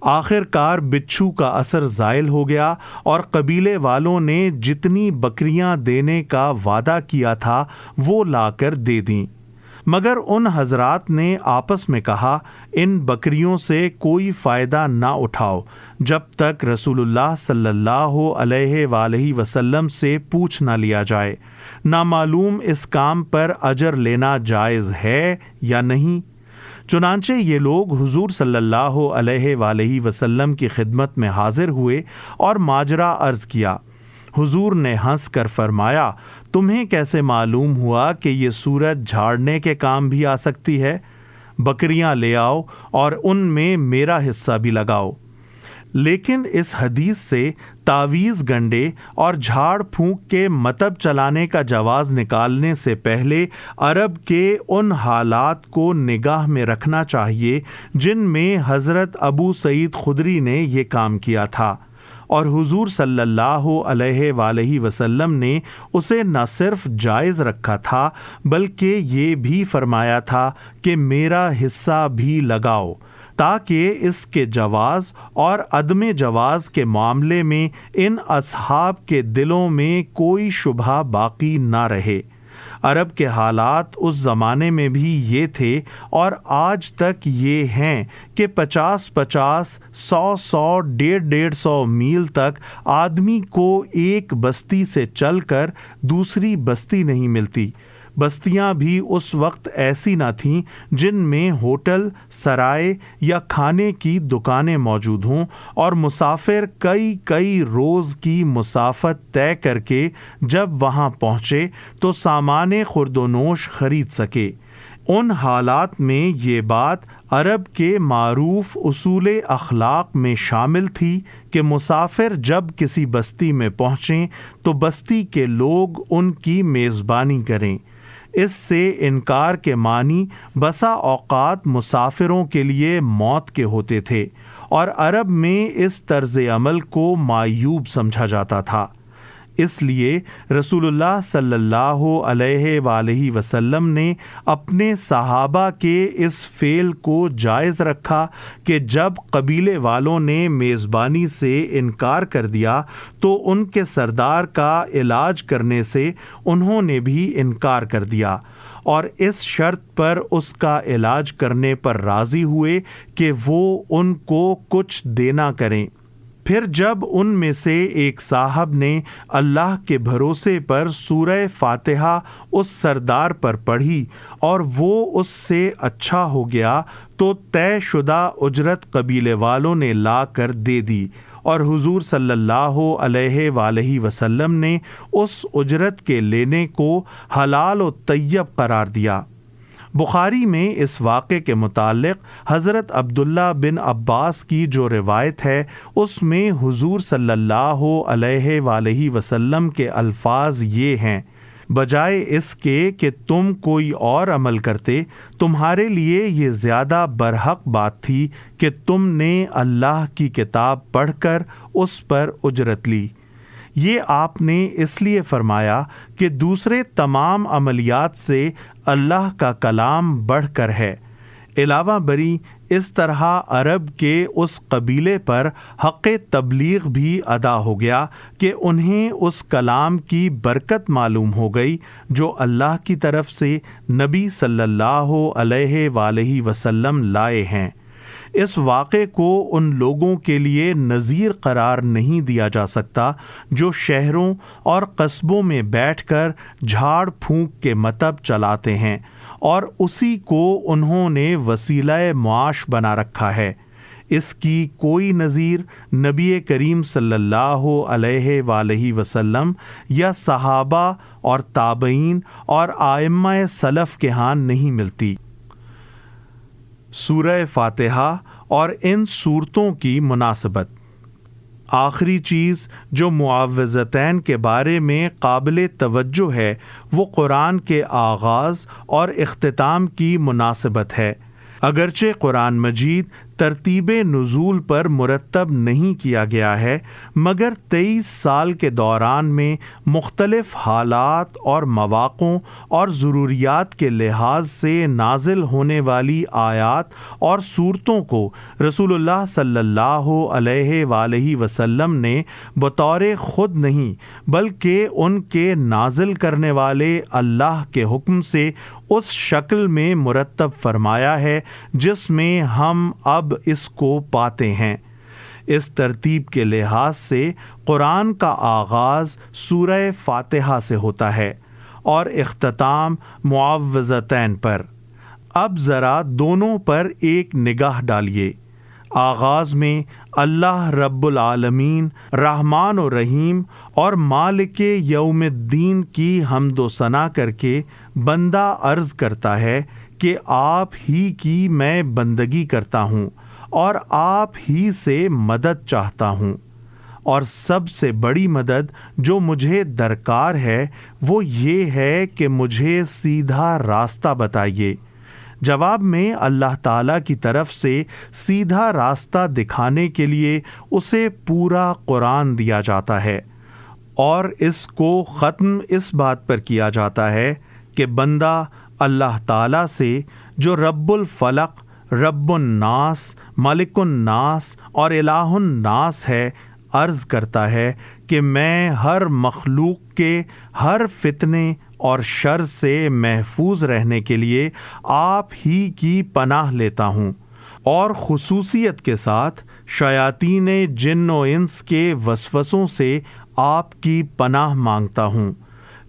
آخر کار بچھو کا اثر زائل ہو گیا اور قبیلے والوں نے جتنی بکریاں دینے کا وعدہ کیا تھا وہ لا کر دے دیں، مگر ان حضرات نے آپس میں کہا، ان بکریوں سے کوئی فائدہ نہ اٹھاؤ جب تک رسول اللہ صلی اللہ علیہ وآلہ وسلم سے پوچھ نہ لیا جائے، نامعلوم اس کام پر اجر لینا جائز ہے یا نہیں۔ چنانچہ یہ لوگ حضور صلی اللہ علیہ وآلہ وسلم کی خدمت میں حاضر ہوئے اور ماجرا عرض کیا۔ حضور نے ہنس کر فرمایا، تمہیں کیسے معلوم ہوا کہ یہ صورت جھاڑنے کے کام بھی آ سکتی ہے؟ بکریاں لے آؤ اور ان میں میرا حصہ بھی لگاؤ۔ لیکن اس حدیث سے تعویذ گنڈے اور جھاڑ پھونک کے مطب چلانے کا جواز نکالنے سے پہلے عرب کے ان حالات کو نگاہ میں رکھنا چاہیے جن میں حضرت ابو سعید خدری نے یہ کام کیا تھا، اور حضور صلی اللہ علیہ وآلہ وسلم نے اسے نہ صرف جائز رکھا تھا بلکہ یہ بھی فرمایا تھا کہ میرا حصہ بھی لگاؤ، تاکہ اس کے جواز اور عدم جواز کے معاملے میں ان اصحاب کے دلوں میں کوئی شبہ باقی نہ رہے۔ عرب کے حالات اس زمانے میں بھی یہ تھے اور آج تک یہ ہیں کہ 50-50، 100-100، 150-150 میل تک آدمی کو ایک بستی سے چل کر دوسری بستی نہیں ملتی۔ بستیاں بھی اس وقت ایسی نہ تھیں جن میں ہوٹل، سرائے یا کھانے کی دکانیں موجود ہوں اور مسافر کئی روز کی مسافت طے کر کے جب وہاں پہنچے تو سامان خورد و نوش خرید سکے۔ ان حالات میں یہ بات عرب کے معروف اصول اخلاق میں شامل تھی کہ مسافر جب کسی بستی میں پہنچیں تو بستی کے لوگ ان کی میزبانی کریں۔ اس سے انکار کے معنی بسا اوقات مسافروں کے لیے موت کے ہوتے تھے، اور عرب میں اس طرز عمل کو معیوب سمجھا جاتا تھا۔ اس لیے رسول اللہ صلی اللہ علیہ وآلہ وسلم نے اپنے صحابہ کے اس فعل کو جائز رکھا کہ جب قبیلے والوں نے میزبانی سے انکار کر دیا تو ان کے سردار کا علاج کرنے سے انہوں نے بھی انکار کر دیا، اور اس شرط پر اس کا علاج کرنے پر راضی ہوئے کہ وہ ان کو کچھ دینا کریں۔ پھر جب ان میں سے ایک صاحب نے اللہ کے بھروسے پر سورہ فاتحہ اس سردار پر پڑھی اور وہ اس سے اچھا ہو گیا تو طے شدہ اجرت قبیلے والوں نے لا کر دے دی، اور حضور صلی اللہ علیہ وآلہ وسلم نے اس اجرت کے لینے کو حلال و طیب قرار دیا۔ بخاری میں اس واقعے کے متعلق حضرت عبداللہ بن عباس کی جو روایت ہے اس میں حضور صلی اللہ علیہ وآلہ وسلم کے الفاظ یہ ہیں، بجائے اس کے کہ تم کوئی اور عمل کرتے، تمہارے لیے یہ زیادہ برحق بات تھی کہ تم نے اللہ کی کتاب پڑھ کر اس پر اجرت لی۔ یہ آپ نے اس لیے فرمایا کہ دوسرے تمام عملیات سے اللہ کا کلام بڑھ کر ہے۔ علاوہ بری اس طرح عرب کے اس قبیلے پر حق تبلیغ بھی ادا ہو گیا کہ انہیں اس کلام کی برکت معلوم ہو گئی جو اللہ کی طرف سے نبی صلی اللہ علیہ وآلہ وسلم لائے ہیں۔ اس واقعے کو ان لوگوں کے لیے نظیر قرار نہیں دیا جا سکتا جو شہروں اور قصبوں میں بیٹھ کر جھاڑ پھونک کے مطب چلاتے ہیں اور اسی کو انہوں نے وسیلہ معاش بنا رکھا ہے۔ اس کی کوئی نظیر نبی کریم صلی اللہ علیہ وآلہ وسلم یا صحابہ اور تابعین اور ائمہ سلف کے ہاں نہیں ملتی۔ سورہ فاتحہ اور ان صورتوں کی مناسبت۔ آخری چیز جو معوذتین کے بارے میں قابل توجہ ہے وہ قرآن کے آغاز اور اختتام کی مناسبت ہے۔ اگرچہ قرآن مجید ترتیب نزول پر مرتب نہیں کیا گیا ہے، مگر 23 سال کے دوران میں مختلف حالات اور مواقعوں اور ضروریات کے لحاظ سے نازل ہونے والی آیات اور صورتوں کو رسول اللہ صلی اللہ علیہ وآلہ وسلم نے بطور خود نہیں بلکہ ان کے نازل کرنے والے اللہ کے حکم سے اس شکل میں مرتب فرمایا ہے جس میں ہم اب اس کو پاتے ہیں۔ اس ترتیب کے لحاظ سے قرآن کا آغاز سورہ فاتحہ سے ہوتا ہے اور اختتام معوذتین پر۔ اب ذرا دونوں پر ایک نگاہ ڈالیے۔ آغاز میں اللہ رب العالمین رحمان و رحیم اور مالک یوم الدین کی حمد و ثنا کر کے بندہ عرض کرتا ہے کہ آپ ہی کی میں بندگی کرتا ہوں اور آپ ہی سے مدد چاہتا ہوں، اور سب سے بڑی مدد جو مجھے درکار ہے وہ یہ ہے کہ مجھے سیدھا راستہ بتائیے۔ جواب میں اللہ تعالیٰ کی طرف سے سیدھا راستہ دکھانے کے لیے اسے پورا قرآن دیا جاتا ہے، اور اس کو ختم اس بات پر کیا جاتا ہے کہ بندہ اللہ تعالیٰ سے جو رب الفلق، رب الناس، ملک الناس اور الہ الناس ہے عرض کرتا ہے کہ میں ہر مخلوق کے ہر فتنے اور شر سے محفوظ رہنے کے لیے آپ ہی کی پناہ لیتا ہوں، اور خصوصیت کے ساتھ شیاطین جن و انس کے وسوسوں سے آپ کی پناہ مانگتا ہوں،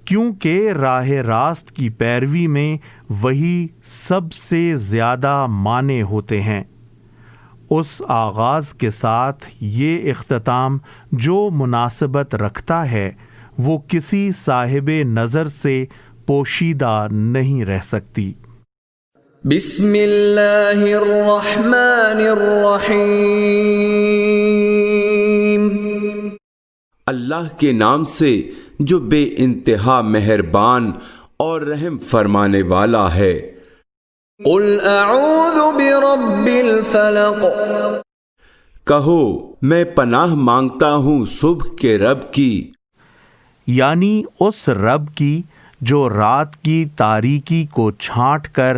کیونکہ راہ راست کی پیروی میں وہی سب سے زیادہ مانع ہوتے ہیں۔ اس آغاز کے ساتھ یہ اختتام جو مناسبت رکھتا ہے وہ کسی صاحب نظر سے پوشیدہ نہیں رہ سکتی۔ بسم اللہ الرحمن الرحیم۔ اللہ کے نام سے جو بے انتہا مہربان اور رحم فرمانے والا ہے۔ قل اعوذ برب الفلق۔ کہو میں پناہ مانگتا ہوں صبح کے رب کی، یعنی اس رب کی جو رات کی تاریکی کو چھانٹ کر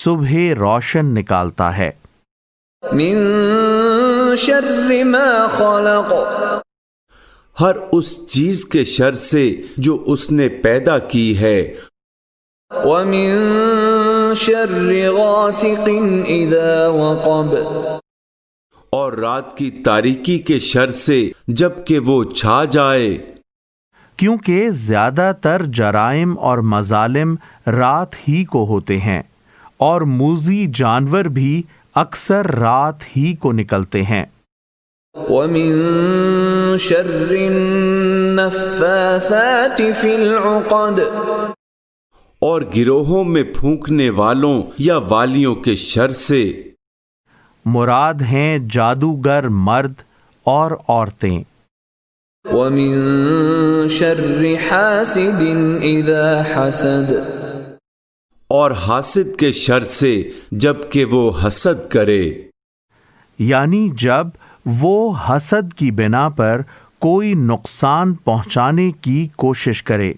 صبح روشن نکالتا ہے۔ من شر ما خلق۔ ہر اس چیز کے شر سے جو اس نے پیدا کی ہے۔ ومن شر غاسق اذا وقب۔ اور رات کی تاریکی کے شر سے جب کہ وہ چھا جائے، کیونکہ زیادہ تر جرائم اور مظالم رات ہی کو ہوتے ہیں، اور موذی جانور بھی اکثر رات ہی کو نکلتے ہیں۔ ومن شر النفاثات فی العقد۔ اور گروہوں میں پھونکنے والوں یا والیوں کے شر سے۔ مراد ہیں جادوگر مرد اور عورتیں۔ ومن شر حاسد اذا حسد۔ اور حاسد کے شر سے جب کہ وہ حسد کرے، یعنی جب وہ حسد کی بنا پر کوئی نقصان پہنچانے کی کوشش کرے۔